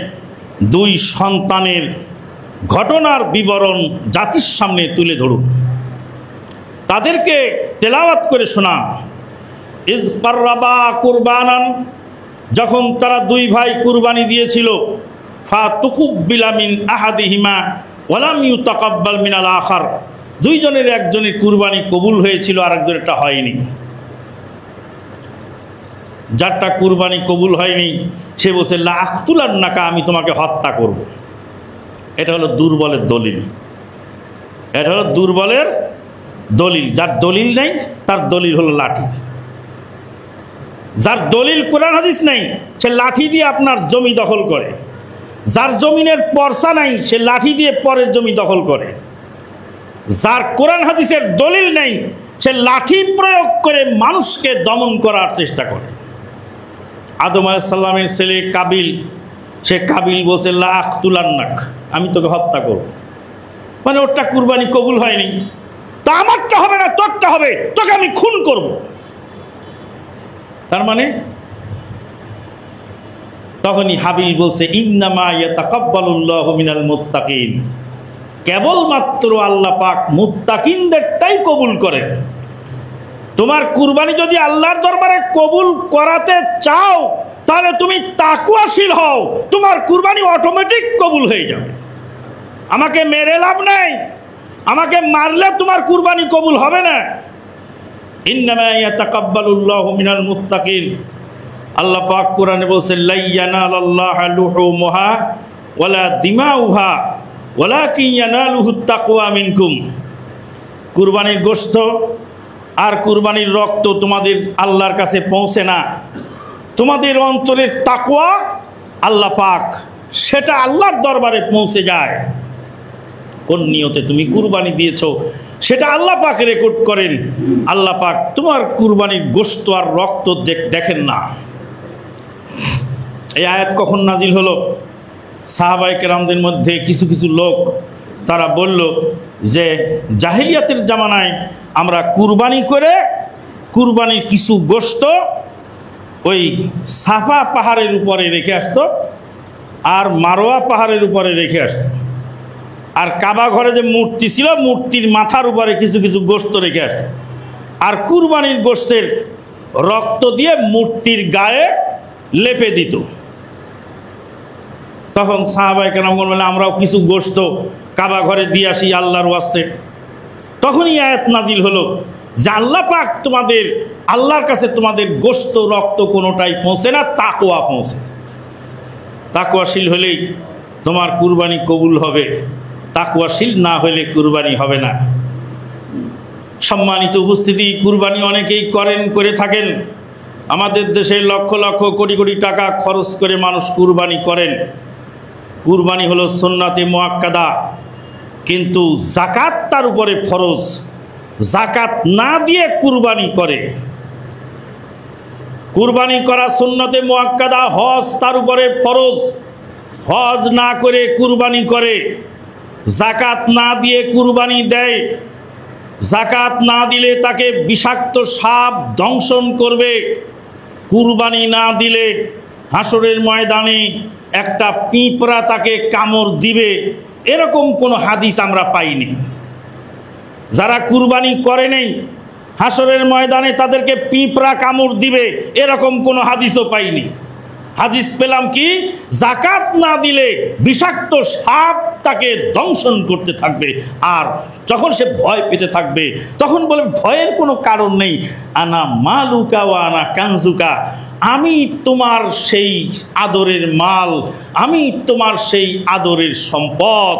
2 সন্তানের ঘটনার বিবরণ জাতির সামনে তুলে ধরুন, তাদেরকে তেলাওয়াত করে শোনান। ইয ক্বাররাবা কুরবানান, যখন তারা 2 ভাই কুরবানি দিয়েছিল, ফাতুকুব্বিলা মিন আহাদিহিমা ওয়া লাম ইউতাকাব্বাল মিনাল আখার, 2 জনের একজনের কুরবানি কবুল হয়েছিল, আরেকজনেরটা হয়নি। যারটা কুরবানি কবুল হয়নি সে বলছে লা আকতুলান্নাকা, আমি তোমাকে হত্যা করব। এটা হলো দুর্বলের দলিল, এটা হলো দুর্বলের দলিল। যার দলিল নেই তার দলিল হলো লাঠি। যার দলিল কোরআন হাদিস নেই সে লাঠি দিয়ে আপনার জমি দখল করে। যার জমিনের পর্সা নাই সে লাঠি দিয়ে পরের জমি দখল করে। যার কোরআন হাদিসের দলিল নেই সে লাঠি প্রয়োগ করে মানুষকে দমন করার চেষ্টা করে। আদম আলাইহিস সালামের ছেলে কাবিল, সে কাবিল বলছে লা আকতুলান্নাক, আমি তোকে হত্যা করব। মানে ওরটা কুরবানি কবুল হয়নি, তা আমারটা হবে না, তোরটা হবে, তোকে আমি খুন করব। তার মানে তখনই হাবিল বলছে ইন্নামা ইয়াতাকাব্বালুল্লাহু মিনাল মুত্তাকিন, কেবলমাত্র আল্লাহ পাক মুত্তাকিনদেরটাই কবুল করেন। তোমার কুরবানি যদি আল্লাহর দরবারে কবুল করাতে চাও তাহলে তুমি তাকওয়াশীল হও, তোমার কুরবানি অটোমেটিক কবুল হয়ে যাবে। আমাকে মেরে লাভ নেই, আমাকে মারলে তোমার কুরবানি কবুল হবে না। ইন্নামা ইয়াতাকাব্বালুল্লাহু মিনাল মুত্তাকিন, আল্লাহ পাক কোরআনে বলছেন লা ইয়ানালাল্লাহু লুহুমুহা ওয়ালা দিমাউহা ওয়ালাকিন ইয়ানালুহুত তাকওয়া মিনকুম। কুরবানির গোশত আর কুরবানির রক্ত তোমাদের আল্লাহর কাছে পৌঁছে না, তোমাদের অন্তরের তাকওয়া আল্লাহ পাক সেটা আল্লাহর দরবারে পৌঁছে যায়। কোন নিয়তে তুমি কুরবানি দিয়েছো সেটা আল্লাহ পাক রেকর্ড করেন। আল্লাহ পাক তোমার কুরবানির গোশত আর রক্ত দেখেন না। এই আয়াত কখন নাজিল হলো? সাহাবায়ে কেরামদের মধ্যে কিছু কিছু লোক তারা বলল যে জাহিলিয়াতের জামানায় আমরা কুরবানি করে কুরবানির কিছু গোশত ওই সাফা পাহাড়ের উপরে রেখে আসতো আর মারোয়া পাহাড়ের উপরে রেখে আসতো, আর কাবা ঘরে যে মূর্তি ছিল মূর্তির মাথার উপরে কিছু কিছু গোশত রেখে আসতো, আর কুরবানির গোশতের রক্ত দিয়ে মূর্তির গায়ে লেপে দিত। তখন সাহাবায়ে কেরাম বললেন আমরাও কিছু গোশত কাবা ঘরে দিয়ে আসি আল্লাহর ওয়াস্তে। তখনই আয়াত নাজিল হলো যে আল্লাহ পাক তোমাদের আল্লাহর কাছে তোমাদের গোশত রক্ত কোনোটাই পৌঁছে না, তাকওয়া পৌঁছে। তাকওয়াশীল হলেই তোমার কুরবানি কবুল হবে, তাকওয়াশীল না হলে কুরবানি হবে না। সম্মানিত উপস্থিতি, কুরবানি অনেকেই করে থাকেন। আমাদের দেশে লক্ষ লক্ষ কোটি কোটি টাকা খরচ করে মানুষ কুরবানি করেন, কুরবানি হলো সুন্নাতে মুআক্কাদা, কিন্তু যাকাত তার উপরে ফরজ। যাকাত না দিয়ে কুরবানি করে, কুরবানি করা সুন্নতে মুআক্কাদা, হজ তার উপরে ফরজ, হজ না করে কুরবানি করে, যাকাত না দিয়ে কুরবানি দেয়, যাকাত না দিলে তাকে বিষাক্ত সাপ দংশন করবে, কুরবানি না দিলে হাসরের ময়দানে একটা পিঁপড়া তাকে কামড় দিবে, এরকম কোনো হাদিস আমরা পাইনি। যারা কুরবানি করে নেই হাসরের ময়দানে তাদেরকে পিঁপড়া কামড় দিবে, এরকম কোনো হাদিসও পাইনি। হাদিস পেলাম কি, যাকাত না দিলে বিষাক্ত সাপ তাকে দংশন করতে থাকবে, আর যখন সে ভয় পেতে থাকবে তখন বলে ভয়ের কোনো কারণ নেই, আনা মালুকা ওয়া আনা কানজুকা, আমি তোমার সেই আদরের মাল, আমি তোমার সেই আদরের সম্পদ,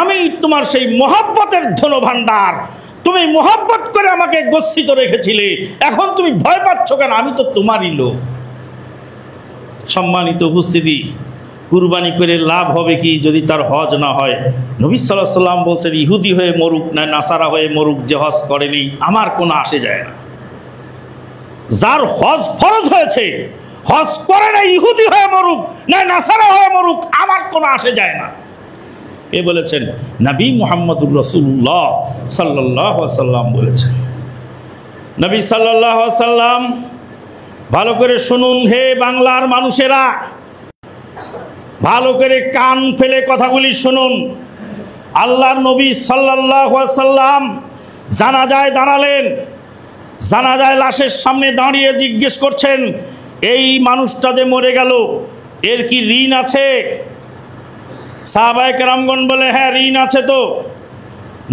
আমি তোমার সেই মহব্বতের ধনভাণ্ডার। তুমি মহব্বত করে আমাকে গচ্ছিত রেখেছিলে, এখন তুমি ভয় পাচ্ছ কেন? আমি তো তোমারই লোক। সম্মানিত উপস্থিতি, কুরবানি করে লাভ হবে কি যদি তার হজ না হয়? নবী সাল্লাল্লাহু আলাইহি ওয়াসাল্লাম বলছেন, ইহুদি হয়ে মরুক না নাসারা হয়ে মরুক, যে হজ করেনি আমার কোনো আসে যায় না। যার হজ ফরজ হয়েছে, হজ করে না, ইহুদি হয়ে মরুক না নাসারা হয়ে মরুক, আমার কোনো আসে যায় না। কে বলেছেন? নবী মুহাম্মদুর রাসূলুল্লাহ সাল্লাল্লাহু আলাইহি ওয়াসাল্লাম বলেছেন। নবী সাল্লাল্লাহু আলাইহি ওয়াসাল্লাম, ভালো করে শুনুন হে বাংলার মানুষেরা, ভালো করে কান ফেলে কথাগুলি শুনুন। আল্লাহর নবী সাল্লাল্লাহু আলাইহি ওয়াসাল্লাম জানাজায় দাঁড়ালেন, জানাজায় লাশের সামনে দাঁড়িয়ে জিজ্ঞেস করছেন, এই মানুষটা যে মরে গেল এর কি ঋণ আছে? সাহাবায়ে কেরামগণ বলে, হ্যাঁ ঋণ আছে তো।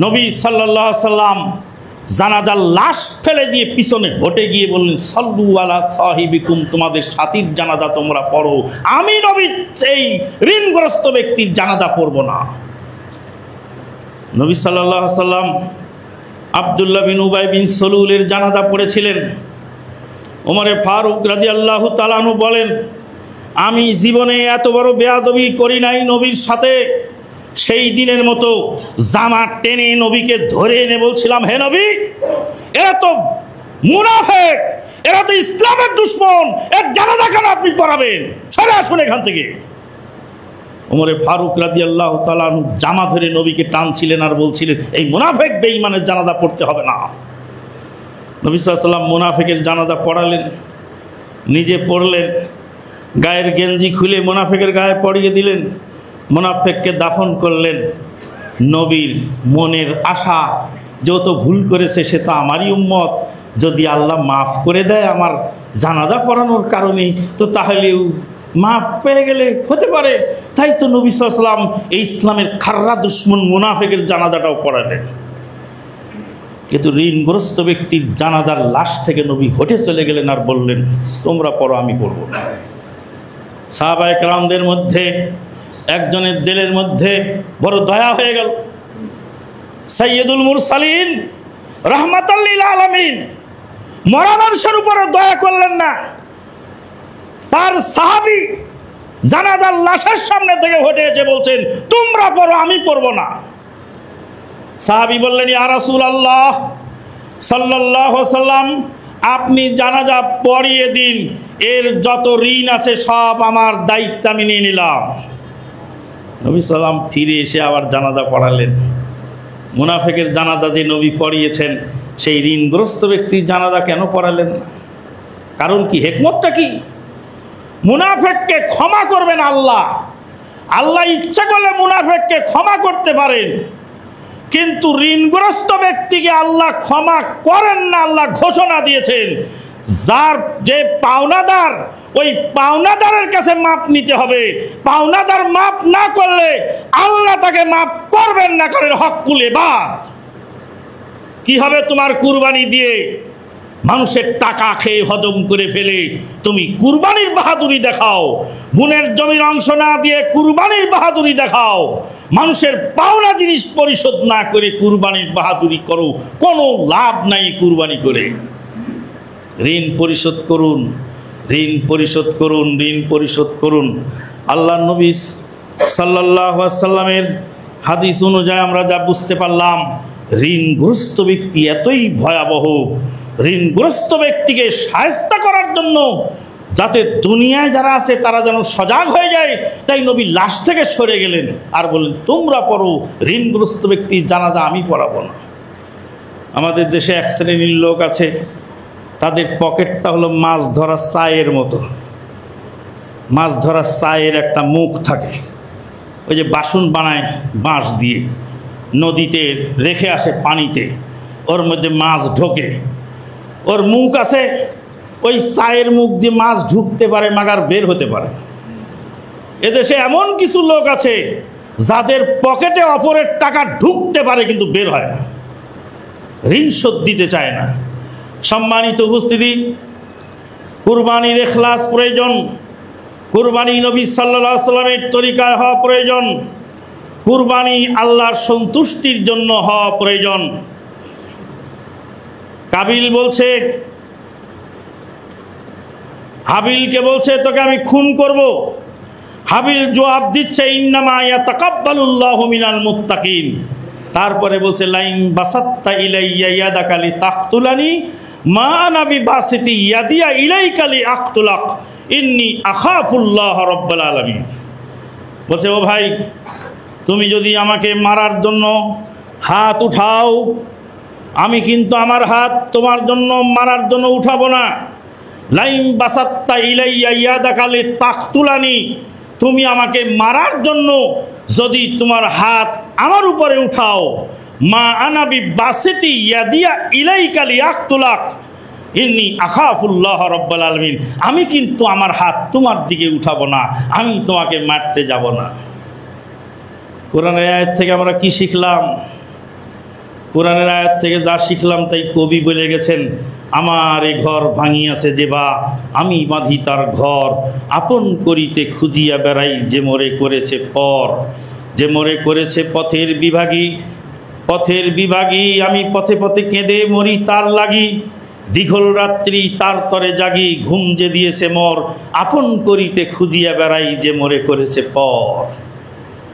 নবী সাল্লাল্লাহু আলাইহি ওয়াসাল্লাম জানাজার লাশ ফেলে দিয়ে পিছনে হটে গিয়ে বললেন, সাল্লু আলা সাহিবিকুম, তোমাদের সাথীর জানাজা তোমরা পড়ো, আমি নবী এই ঋণগ্রস্ত ব্যক্তির জানাজা পড়ব না। নবী সাল্লাল্লাহু আলাইহি ওয়াসাল্লাম আব্দুল্লাহ বিন উবাই বিন সলুলের জানাজা পড়েছিলেন। ওমরে ফারুক রাদিয়াল্লাহু তাআলা আনহু বলেন, আমি জীবনে এত বড় বেয়াদবি করি নাই নবীর সাথে। সেই দিনের মতো জামা টেনে নবীকে ধরে এনে বলছিলাম, হে নবী, এরা তো মুনাফিক, এরা তো ইসলামের দুশমন, এর জানাজা কেন আপনি পড়াবেন? সরে আসুন এখান থেকে। ওমরে ফারুক রাদিয়াল্লাহু তাআলা আনহু জামা ধরে নবীকে টানছিলেন আর বলছিলেন, এই মুনাফিক বেঈমানের জানাজা পড়তে হবে না। নবী সাল্লাল্লাহু আলাইহি ওয়াসাল্লাম মুনাফিকের জানাজা পড়ালেন, নিজে পড়লেন, গায়ের গেঞ্জি খুলে মুনাফিকের গায়ে পরিয়ে দিলেন, মুনাফিককে দাফন করলেন। নবীর মনের আশা, যত ভুল করেছে সে তো আমারই উম্মত, যদি আল্লাহ মাফ করে দেয় আমার জানাজা পড়ানোর কারণে, তো তাহলেও মাফ পেয়ে গেলে হতে পারে। তাই তো নবী সাল্লাল্লাহু আলাইহি ওয়াসাল্লাম এই ইসলামের খাররা দুশমন মুনাফিকের জানাজাটাও পড়ালেন। কিন্তু ঋণগ্রস্ত ব্যক্তির জানাজার লাশ থেকে নবী হটে চলে গেলেন আর বললেন, তোমরা পড়ো, আমি পড়ব না। সাহাবায়ে কেরামদের মধ্যে একজনের দিলের মধ্যে বড় দয়া হয়ে গেল। সাইয়্যিদুল মুরসালিন রাহমাতাল লিল আলামিন মরা মানুষের উপরে দয়া করলেন না। তার সাহাবী জানাজার লাশের সামনে থেকে হটে এসে বলছেন, তোমরা পড়ো, আমি পড়ব না। সাহাবী বললেন, ইয়া রাসূলুল্লাহ সাল্লাল্লাহু আলাইহি ওয়াসাল্লাম, আপনি জানাজা পড়িয়ে দিন, এর যত ঋণ আছে সব আমার দায়িত্ব আমি নিয়ে নিলাম। নবী সাল্লাম ফিরে এসে আবার জানাজা পড়ালেন। মুনাফিকের জানাজা যে নবী পড়িয়েছেন, সেই ঋণগ্রস্ত ব্যক্তির জানাজা কেন পড়ালেন না? কারণ কি, হিকমতটা কি? মুনাফিককে ক্ষমা করবেন আল্লাহ, আল্লাহ ইচ্ছা করলে মুনাফিককে ক্ষমা করতে পারেন, কিন্তু ঋণগ্রস্ত ব্যক্তিকে আল্লাহ ক্ষমা করেন না। আল্লাহ ঘোষণা দিয়েছেন, যার যে পাওনাদার, ওই পাওনাদারের কাছে মাপ নিতে হবে। পাওনাদার মাপ না করলে আল্লাহ তাকে মাপ করবেন না, কারণ হক্কুল ইবাদ। কি হবে তোমার কুরবানি দিয়ে? মানুষের টাকা খেয়ে হজম করে ফেলে তুমি কুরবানির বাহাদুরি দেখাও, বোনের জমির অংশ না দিয়ে কুরবানির বাহাদুরি দেখাও, মানুষের পাওনা জিনিস পরিশোধ না করে কুরবানির বাহাদুরি করো, কোনো লাভ নাই কুরবানি করে। ঋণ পরিশোধ করুন, ঋণ পরিশোধ করুন, ঋণ পরিশোধ করুন। আল্লাহর নবী সাল্লাল্লাহু আলাইহি ওয়াসাল্লামের হাদিস অনুযায়ী আমরা যা বুঝতে পারলাম, ঋণগ্রস্ত ব্যক্তি এতই ভয়াবহ, ঋণগ্রস্ত ব্যক্তিকে শায়েস্তা করার জন্য যাতে দুনিয়ায় যারা আছে তারা যেন সজাগ হয়ে যায়, তাই নবী লাশ থেকে সরে গেলেন আর বললেন, তোমরা পড়ো, ঋণগ্রস্ত ব্যক্তির জানাজা আমি পড়াবো না। আমাদের দেশে এক শ্রেণীর লোক আছে, তাদের পকেটটা হলো মাছ ধরা চায়ের মতো। মাছ ধরা চায়ের একটা মুখ থাকে, ওই যে বাসন বানায় বাঁশ দিয়ে, নদীতে রেখে আসে পানিতে, ওর মধ্যে মাছ ঢোকে, ওর মুখ আছে, ওই চায়ের মুখ দিয়ে মাছ ঢুকতে পারে মাগার বের হতে পারে। এদেশে এমন কিছু লোক আছে যাদের পকেটে অপরের টাকা ঢুকতে পারে কিন্তু বের হয় না, ঋণ শোধ দিতে চায় না। সম্মানিত উপস্থিতি, কুরবানির ইখলাস প্রয়োজন, কুরবানি নবী সাল্লাল্লাহু আলাইহি ওয়াসাল্লামের তরিকায় হওয়া প্রয়োজন, কুরবানি আল্লাহর সন্তুষ্টির জন্য হওয়া প্রয়োজন। কাবিল বলছে, হাবিলকে বলছে তোকে আমি খুন করব। হাবিল জবাব দিচ্ছে, ইন্নামা ইয়াতাকাব্বালুল্লাহু মিনাল মুত্তাকিন। তারপরে বলছে, লাইন বাসাত্তা ইলাইয়া ইয়াদাকা লিতাকতুলানি মা আনা বিবাসিতি ইয়াদিয়া ইলাইকা লিআকতুলাক ইন্নী আখাফুল্লাহ রাব্বুল আলামিন। বলছে, ও ভাই, তুমি যদি আমাকে মারার জন্য হাত উঠাও, আমি কিন্তু আমার হাত তোমার জন্য মারার জন্য উঠাবো না। লাইন বাসাত্তা ইলাইয়া ইয়াদাকা লিতাকতুলানি, তুমি আমাকে মারার জন্য যদি তোমার হাত আমার উপরে উঠাও, মা আনা বিবাসিতি ইয়াদিয়া ইলাইকা লিআকতুলাক ইন্নী আখাফুল্লাহ রাব্বুল আলামিন, আমি কিন্তু আমার হাত তোমার দিকে উঠাবো না, আমি তোমাকে মারতে যাব না। কোরআনের আয়াত থেকে আমরা কি শিখলাম? কোরআনের আয়াত থেকে যা শিখলাম তাই কবি বলে গেছেন, আমার এ ঘর ভাঙিয়াছে যে বা আমি বাঁধি তার ঘর, আপন করিতে খুঁজিয়া বেড়াই যে মোরে করেছে পর। যে মোরে করেছে পথের বিভাগী, পথের বিভাগী, আমি পথে পথে কেঁদে মরি তার লাগি। দীঘল রাত্রি তার তরে জাগি, ঘুম যে দিয়েছে মোর, আপন করিতে খুঁজিয়া বেড়াই যে মোরে করেছে পর।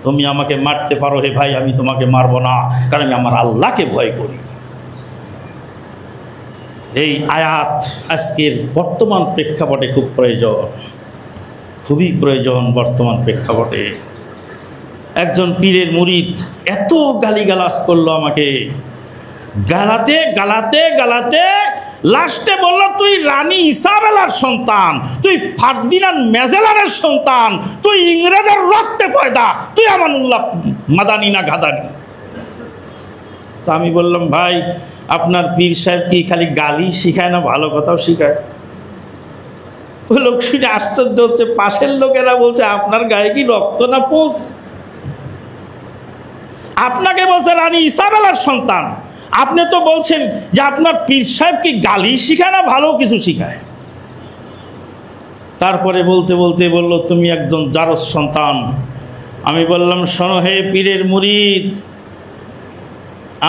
তুমি আমাকে মারতে পারো হে ভাই, আমি তোমাকে মারবো না, কারণ আমি আমার আল্লাহকে ভয় করি। এই আয়াত আজকের বর্তমান প্রেক্ষাপটে খুব প্রয়োজন, খুবই প্রয়োজন বর্তমান প্রেক্ষাপটে। একজন পীরের মুরিদ এত গালিগালাজ করলো আমাকে, গালাতে গালাতে গালাতে লাস্টে বলল, তুই রানী ইসাবেলার সন্তান, তুই ফার্দিনান্দ মেজেলারের সন্তান, তুই ইংরেজের রক্তে পয়দা, তুই আমানুল্লাহ মাদানি না গাদানি। তা আমি বললাম, ভাই আপনার পীর সাহেব কি খালি গালি শিখায় না ভালো কথাও শিখায়? ওই লোক শুনে আশ্চর্য হচ্ছে, পাশের লোকেরা বলছে, আপনার গায়ে কি রক্ত না পোঁছ? আপনাকে বলছে রানী ইসাবেলার সন্তান, আপনি তো বলছেন যে আপনার পীর সাহেব কি গালি শিখায় না ভালো কিছু শিখায়? তারপরে বলতে বলতে বলল, তুমি একজন জারজ সন্তান। আমি বললাম, শোনো হে পীরের মুরিদ,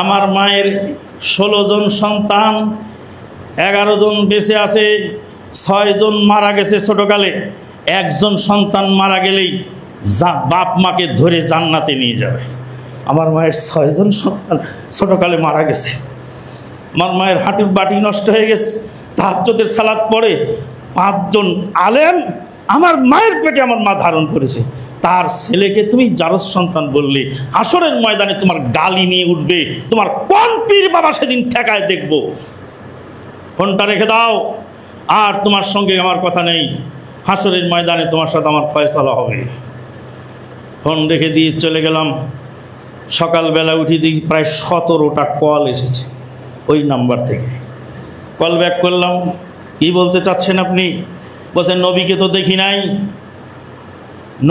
আমার মায়ের 16 জন সন্তান, 11 জন বেঁচে আছে, 6 জন মারা গেছে ছোটকালে। একজন সন্তান মারা গেলেই বাপ মাকে ধরে জান্নাতে নিয়ে যাবে। আমার মায়ের 6 জন সন্তান ছোটকালে মারা গেছে, আমার মায়ের হাঁটুর বাটি নষ্ট হয়ে গেছে, তাহাজ্জুদের সালাত পড়ে 5 জন আলেম আমার মায়ের পেটে আমার মা ধারণ করেছে, তার ছেলেকে তুমি জারজ সন্তান বললে, হাসরের ময়দানে তোমার গালি নিয়ে উঠবে, তোমার কোন পীর বাবা সেদিন ঠেকায় দেখবো। ফোনটা রেখে দাও, আর তোমার সঙ্গে আমার কথা নেই, হাসরের ময়দানে তোমার সাথে আমার ফয়সালা হবে। ফোন রেখে দিয়ে চলে গেলাম। সকালবেলা উঠে দেখি প্রায় 17টা কল এসেছে ওই নাম্বার থেকে। কল ব্যাক করলাম, কি বলতে চাচ্ছেন আপনি? বলছেন, নবীকে তো দেখি নাই,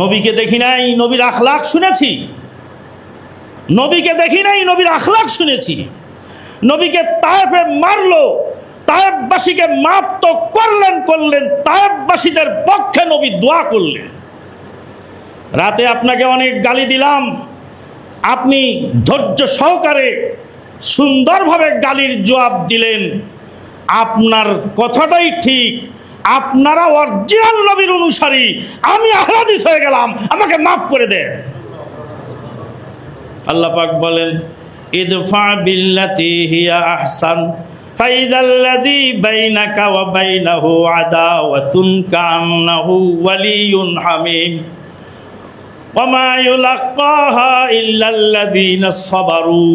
নবীকে দেখি নাই, নবীর আখলাক শুনেছি। নবীকে দেখি নাই, নবীর আখলাক শুনেছি। নবীকে তায়েফে মারলো, তায়েফবাসীকে মাফ তো করলেন, তায়েফবাসীদের পক্ষে নবী দোয়া করলেন। রাতে আপনাকে অনেক গালি দিলাম, আপনি ধৈর্য সহকারে সুন্দরভাবে গালির জবাব দিলেন। আপনার কথাটাই ঠিক, আপনারা অরিজিনাল নবীর অনুসারী, আমি আহলে হাদিস হয়ে গেলাম, আমাকে মাফ করে দেন। আল্লাহ পাক বলেন ইদফা বিল্লাতি হিয়া আহসান ফাইদাল্লাযী বাইনাকা ওয়া বাইনাহু আদাওয়াতুন কান্নাহু ওয়ালিয়ুন হামীম ওয়া মা ইউলাক্কাহা ইল্লাল্লাযীনা সাবারু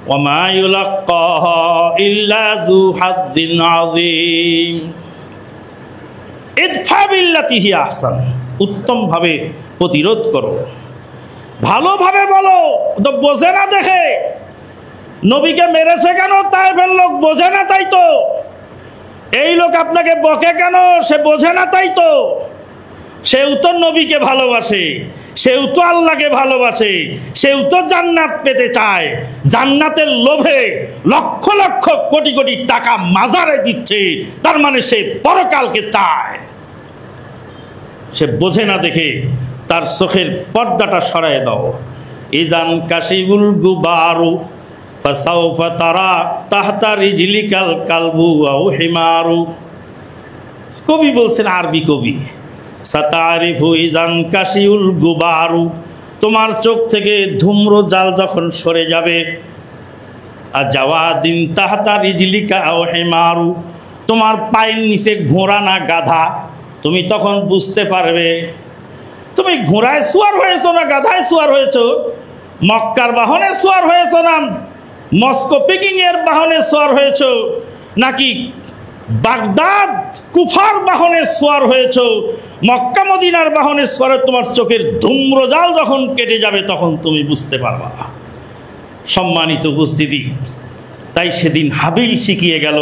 ওয়া মা ইউলাক্কাহা ইল্লা যু হায্যিন আযীম। ইদফা বিল্লাতি হিয়া আহসান, উত্তম ভাবে প্রতিরোধ করো, ভালোভাবে বলো। তো বোঝে না দেখে নবীকে মেরেছে কেন, তাইফের লোক বোঝে না তাই তো। এই লোক আপনাকে বকে কেন, সে বোঝে না তাই তো। সেও তো নবীকে ভালোবাসে, সেও তো আল্লাহকে ভালোবাসে, সেও তো জান্নাত পেতে চায়। জান্নাতের লোভে লক্ষ লক্ষ কোটি কোটি টাকা মাজারে দিচ্ছে, তার মানে সে পরকালকে চায়। সে বোঝে না দেখে তার চোখের পর্দাটা সরায় দাও। ইজান কাশিবুল গুবারু ফাসাউফা তারা তাহতা রিজলিকাল কালবু আও হিমারু। কবি বলছেন, আরবি কবি, সাতারিফু ইজান কাশিউল গুবারু, তোমার চোখ থেকে ধূম্র জাল যখন সরে যাবে, আর যাওয়া দিন তাহতা রিজলিকা আও হিমারু, তোমার পায়ের নিচে ঘোড়া না গাধা, তুমি তখন বুঝতে পারবে তুমি ঘোড়ায় সুয়ার হয়েছো না গাধায় সুয়ার হয়েছো, মক্কার বাহনে সুয়ার হয়েছো না মস্কো পিকিং এর বাহনে সুয়ার হয়েছো, নাকি বাগদাদ কুফার বাহনে সুয়ার হয়েছো, মক্কা মদিনার বাহনে সুয়ারে। তোমার চোখের ধূম্রজাল যখন কেটে যাবে তখন তুমি বুঝতে পারবা। সম্মানিত উপস্থিতি, তাই সেদিন হাবিল শিখিয়ে গেল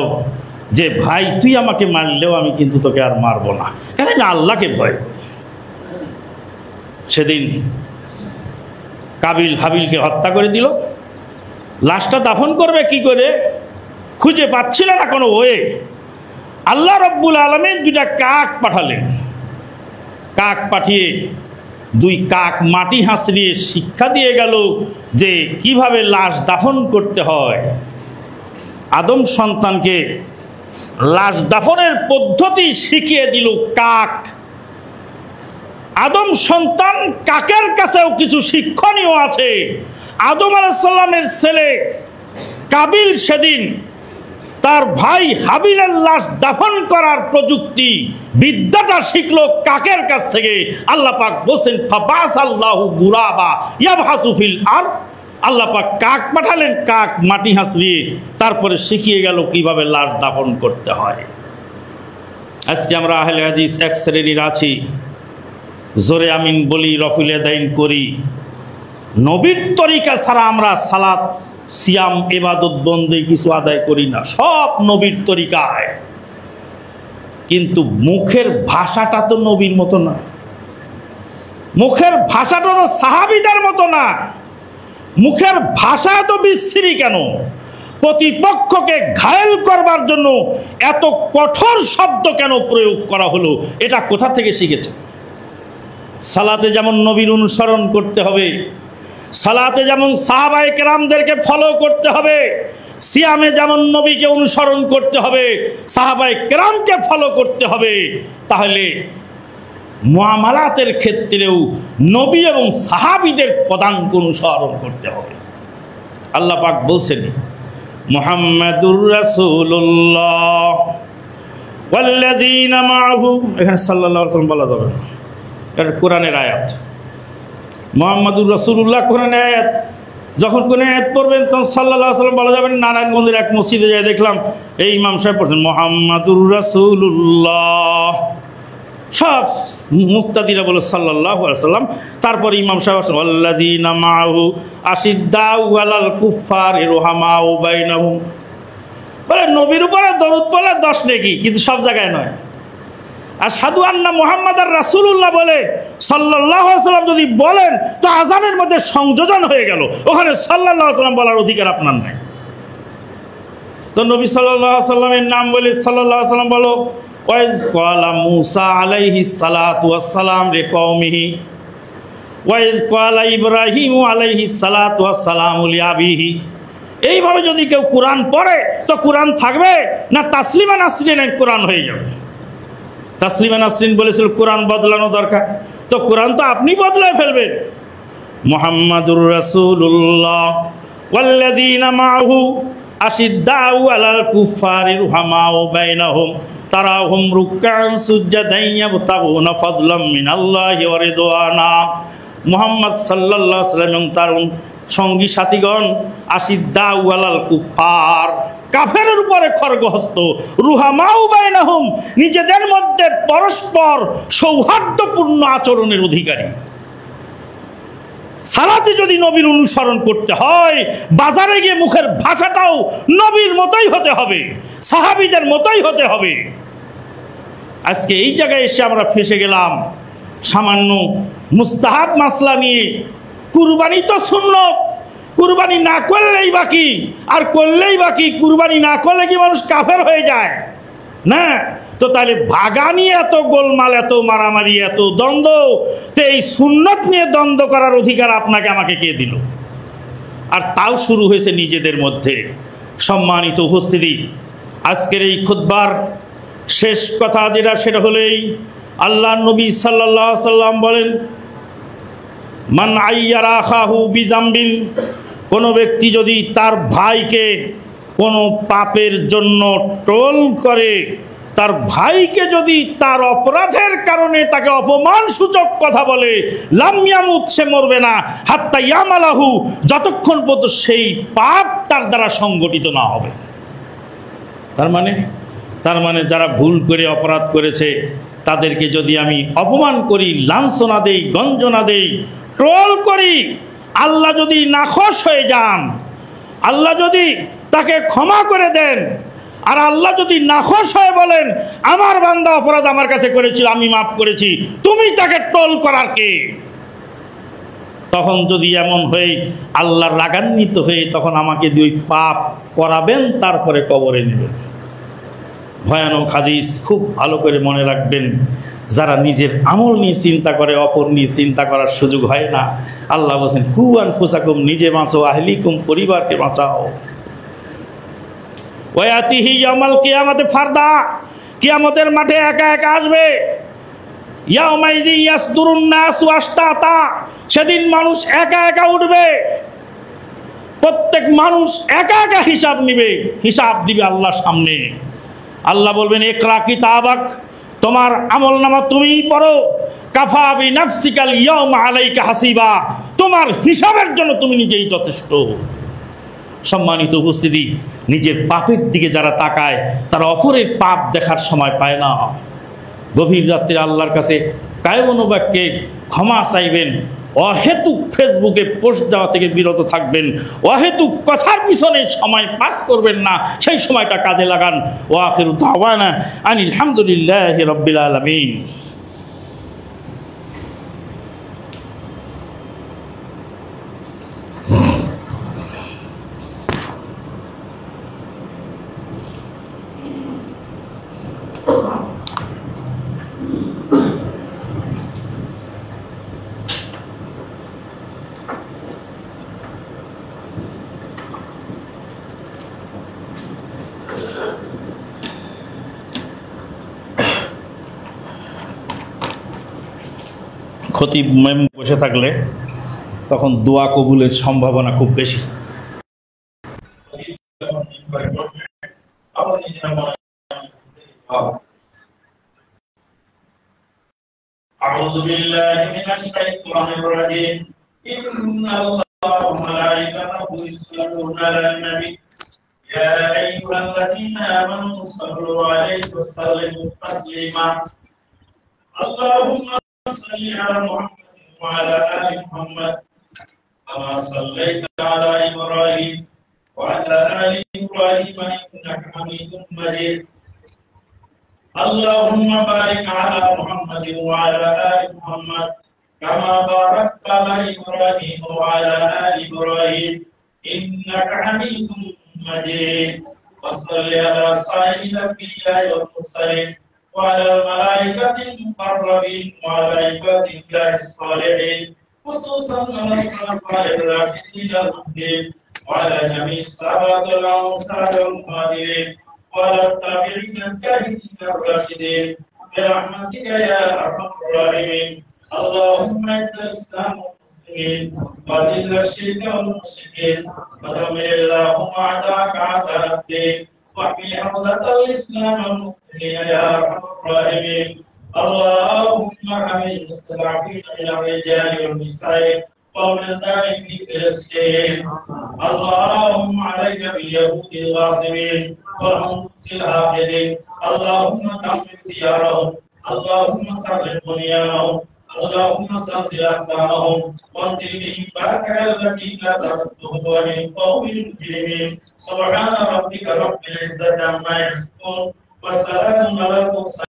যে ভাই তুই আমাকে মারলেও আমি কিন্তু তোকে আর মারবো না, কেন আমি আল্লাহকে ভয় করি। সেদিন কাবিল হাবিলকে হত্যা করে দিল। লাশটা দাফন করবে কি করে, খুঁজে পাচ্ছিল না কোনো ওয়ে। আল্লাহ রব্বুল আলামিন দুইটা কাক পাঠালেন। কাক পাঠিয়ে দুই কাক মাটি হাঁচড়িয়ে শিক্ষা দিয়ে গেল যে কিভাবে লাশ দাফন করতে হয়। আদম সন্তানকে লাশ দাফনের পদ্ধতি শিখিয়ে দিল কাক। আদম সন্তান কাকের কাছেও কিছু শিক্ষণীয় আছে। আদম আলাইহিস সালামের ছেলে কাবিল সেদিন তার ভাই হাবিলের লাশ দাফন করার প্রযুক্তি বিদ্যাটা শিখলো কাকের কাছ থেকে। আল্লাহ পাক বলেন ফাবাসাল্লাহু গুরাবা ইয়াবহাসু ফিল আরদ, আল্লাহ পাক কাক পাঠালেন, কাক মাটি হাঁচড়িয়ে তারপরে শিখিয়ে গেল কিভাবে লাশ দাফন করতে হয়। আজকে আমরা আহলে হাদিস এক শ্রেণীর আছি, জোরে আমিন বলি, রফুল ইয়াদাইন করি, নবীর তরিকা ছাড়া আমরা সালাত সিয়াম ইবাদত বন্দেগী কিছু আদায় করি না, সব নবীর তরিকায়। কিন্তু মুখের ভাষাটা তো নবীর মতো না, মুখের ভাষাটা তো সাহাবীদের মতো না। মুখের ভাষা এত বিশ্রী কেন? প্রতিপক্ষকে ঘায়েল করবার জন্য এত কঠোর শব্দ কেন প্রয়োগ করা হলো? এটা কোথা থেকে শিখেছে? সালাতে যেমন নবীর অনুসরণ করতে হবে, সালাতে যেমন সাহাবায়ে কেরামদেরকে ফলো করতে হবে, সিয়ামে যেমন নবীকে অনুসরণ করতে হবে, সাহাবায়ে কেরামকে ফলো করতে হবে, তাহলে মুআমালাতের ক্ষেত্রেও নবী এবং সাহাবীদের পদাঙ্ক অনুসরণ করতে হবে। আল্লাহ পাক বলছেন মুহাম্মাদুর রাসূলুল্লাহ ওয়াল্লাযীনা মাআহু, এখানে সাল্লাল্লাহু আলাইহি ওয়াসাল্লাম বলা যাবে না, এটা কোরআনের আয়াত। মুহাম্মাদুর রাসূলুল্লাহ কোরআনের আয়াত, যখন কোন আয়াত পড়বেন তখন সাল্লাল্লাহু আলাইহি ওয়াসাল্লাম বলা যাবে না। নারায়ণগঞ্জের এক মসজিদে যাই দেখলাম এই ইমাম সাহেব পড়ছেন মুহাম্মাদুর রাসূলুল্লাহ, সব মুক্তাদিরা বলে সাল্লাল্লাহু আলাইহি ওয়াসাল্লাম, তারপরে ইমাম সাহেব বলেন ওয়াল্লাযীনা মাআহু আশিদ্দাউ আলাল কুফফারি রুহামাউ বাইনাহুম। বলে নবীর উপরে দরুদ বলে 10 নেকি, কিন্তু সব জায়গায় নয়। আর আশহাদু আন্না মুহাম্মাদার রাসূলুল্লাহ বলে সাল্লাল্লাহু আলাইহি ওয়াসাল্লাম যদি বলেন তো আজানের মধ্যে সংযোজন হয়ে গেল, ওখানে সাল্লাল্লাহু আলাইহি ওয়াসাল্লাম বলার অধিকার আপনার নাই। তো নবী সাল্লাল্লাহু আলাইহি ওয়াসাল্লামের নাম বলে সাল্লাল্লাহু আলাইহি ওয়াসাল্লাম বলো ওয়াইজ ক্বালা মূসা আলাইহিস সালাতু ওয়াস সালাম লিকওমিহি ওয়াইজ ক্বালা ইব্রাহিমু আলাইহিস সালাতু ওয়াস সালামু লিআবিহি। এইভাবে যদি কেউ কোরআন পড়ে তো কোরআন থাকবে না, তাসলিমা নাসরিনের কোরআন হয়ে যাবে। তাসলিমা নাসরিন বলেছিল কোরআন বদলানো দরকার, তো কোরআন তো আপনি বদলায় ফেলবেন। মুহাম্মাদুর রাসূলুল্লাহ ওয়াল্লাযীনা মাআহু আশিদ্দাউ আলাল কুফারি রুহামাউ বাইনাহুম তারাহুম রুকআন সুজদান ইয়াবতাগুনা ফাদলাম মিনাল্লাহি ওয়া রিদওয়ানা। মুহাম্মদ সাল্লাল্লাহু আলাইহি ওয়াসাল্লাম এবং তার সঙ্গী সাথীগণ আশিদ্দাউ আলাল কুফার, কাফেরের উপরে খড়গহস্ত, রুহামাউ বাইনাহুম, নিজেদের মধ্যে পরস্পর সৌহার্দ্যপূর্ণ আচরণের অধিকারী। সালাতে যদি নবীর অনুসরণ করতে হয়, বাজারে গিয়ে মুখের ভাষাটাও নবীর মতোই হতে হবে, সাহাবীদের মতোই হতে হবে। আজকে এই জায়গায় এসে আমরা ফেসে গেলাম সামান্য মুস্তাহাব মাসলা নিয়ে। কুরবানি তো সুন্নত, কুরবানি না করলেই বাকি, আর করলেই বাকি। কুরবানি না করলে কি মানুষ কাফের হয়ে যায় না? তো তাহলে ভাগা নিয়ে এত গোলমাল, এত মারামারি, এত দ্বন্দ্ব, তো এই সুন্নত নিয়ে দ্বন্দ্ব করার অধিকার আপনাকে আমাকে কে দিল? আর তাও শুরু হয়েছে নিজেদের মধ্যে। সম্মানিত উপস্থিতি, আজকের এই খুতবার শেষ কথা যেটা, সেটা হলেই আল্লাহ নবী সাল্লাল্লাহু আলাইহি সাল্লাম বলেন, মান আইয়ারা আখাহু বিযামবিন, কোনো ব্যক্তি যদি তার ভাইকে কোনো পাপের জন্য ট্রোল করে, তার ভাইকে যদি তার অপরাধের কারণে তাকে অপমানসূচক কথা বলে, লাম ইয়ামুত, সে মরবে না, হাত্তা ইয়ামালাহু, যতক্ষণ পর্যন্ত সেই পাপ তার দ্বারা সংগঠিত না হবে। তার মানে যারা ভুল করে অপরাধ করেছে তাদেরকে যদি আমি অপমান করি, লাঞ্ছনা দেই, গঞ্জনা দেই, ট্রোল করি, আল্লাহ যদি নাখোশ হয়ে যান, আল্লাহ যদি তাকে ক্ষমা করে দেন, আর আল্লাহ যদি নাখোশ হয়ে বলেন আমার বান্দা অপরাধ আমার কাছে করেছিল, আমি মাফ করেছি, তুমি তাকে ট্রোল করার কে? তখন যদি এমন হয়ে আল্লাহ রাগান্বিত হয়ে তখন আমাকে দিয়ে পাপ করাবেন, তারপরে কবরে নেবেন। ভয়ানক হাদিস, খুব ভালো করে মনে রাখবেন। যারা নিজের আমল নিয়ে চিন্তা করে, অপর নিয়ে চিন্তা করার সুযোগ হয় না। আল্লাহ বলছেন কু আনফুসাকুম, নিজে বাঁচো, আহলিকুম, পরিবারকে বাঁচাও। ওয়াতিহি ইয়াউমাল কিয়ামাতি ফারদা, কিয়ামতের মাঠে একা একা আসবে। ইয়াউমাইযি ইয়াসদুরুন নাসু আশতাতা, সেদিন মানুষ একা একা উঠবে। প্রত্যেক মানুষ একা একা হিসাব নিবে, হিসাব দিবে আল্লাহর সামনে। আল্লাহ বলবেন ইকরা কিতাবাক, তোমার আমলনামা তুমিই পড়ো, কাফা বিনাফসিকাল ইয়াউমা আলাইকা হাসিবা, তোমার হিসাবের জন্য তুমি নিজেই যথেষ্ট। সম্মানিত উপস্থিতি, নিজের পাপের দিকে যারা তাকায় তারা অপরের পাপ দেখার সময় পায় না। গভীর রাত্রে আল্লাহর কাছে কায়মন বাক্যে ক্ষমা চাইবেন। অহেতুক ফেসবুকে পোস্ট দেওয়া থেকে বিরত থাকবেন, অহেতুক কথার পিছনে সময় পাস করবেন না, সেই সময়টা কাজে লাগান। ওয়া আখিরু দাওয়ানা আনিল হামদুলিল্লাহি রাব্বিল আলামিন। খতিব মেম বসে থাকলে তখন দোয়া কবুলের সম্ভাবনা খুব বেশি। أعوذ بالله من الشيطان الرجيم إن الله وملائكته يصلون على النبي يا أيها الذين آمنوا صلوا عليه وسلموا تسليما اللهم صل على محمد وعلى آل محمد كما صليت على إبراهيم وعلى آل إبراهيم إنك حميد مجيد اللهم بارك على محمد وعلى آل محمد كما باركت على إبراهيم وعلى آل إبراهيم إنك حميد مجيد وصل على سائر الأنبياء والمرسلين وعلى الملائكة المقربين وعلى عباد الله الصالحين خصوصا على الخلفاء الراشدين المهديين وعلى جميع الصحابة الأنصار والمهاجرين وعلى التابعين الجاهدين الراشدين برحمتك يا أرحم الراحمين. اللهم أعز الإسلام والمسلمين وأذل الشرك والمشركين ودمر اللهم أعداءك أعداء الدين واحمي حوزة الإسلام والمسلمين يا أرحم الراحمين. اللهم ارحم المستضعفين من الرجال والنساء والولدان في فلسطين. اللهم عليك باليهود الغاصبين والعنس الهابدين. اللهم دمر ديارهم، اللهم خرب بنيانهم، اللهم سلط أقدامهم وانزل بهم بارك التي لا ترده ومن قوم المجرمين. سبحان ربك رب العزة عما يصفون والسلام على المرسلين.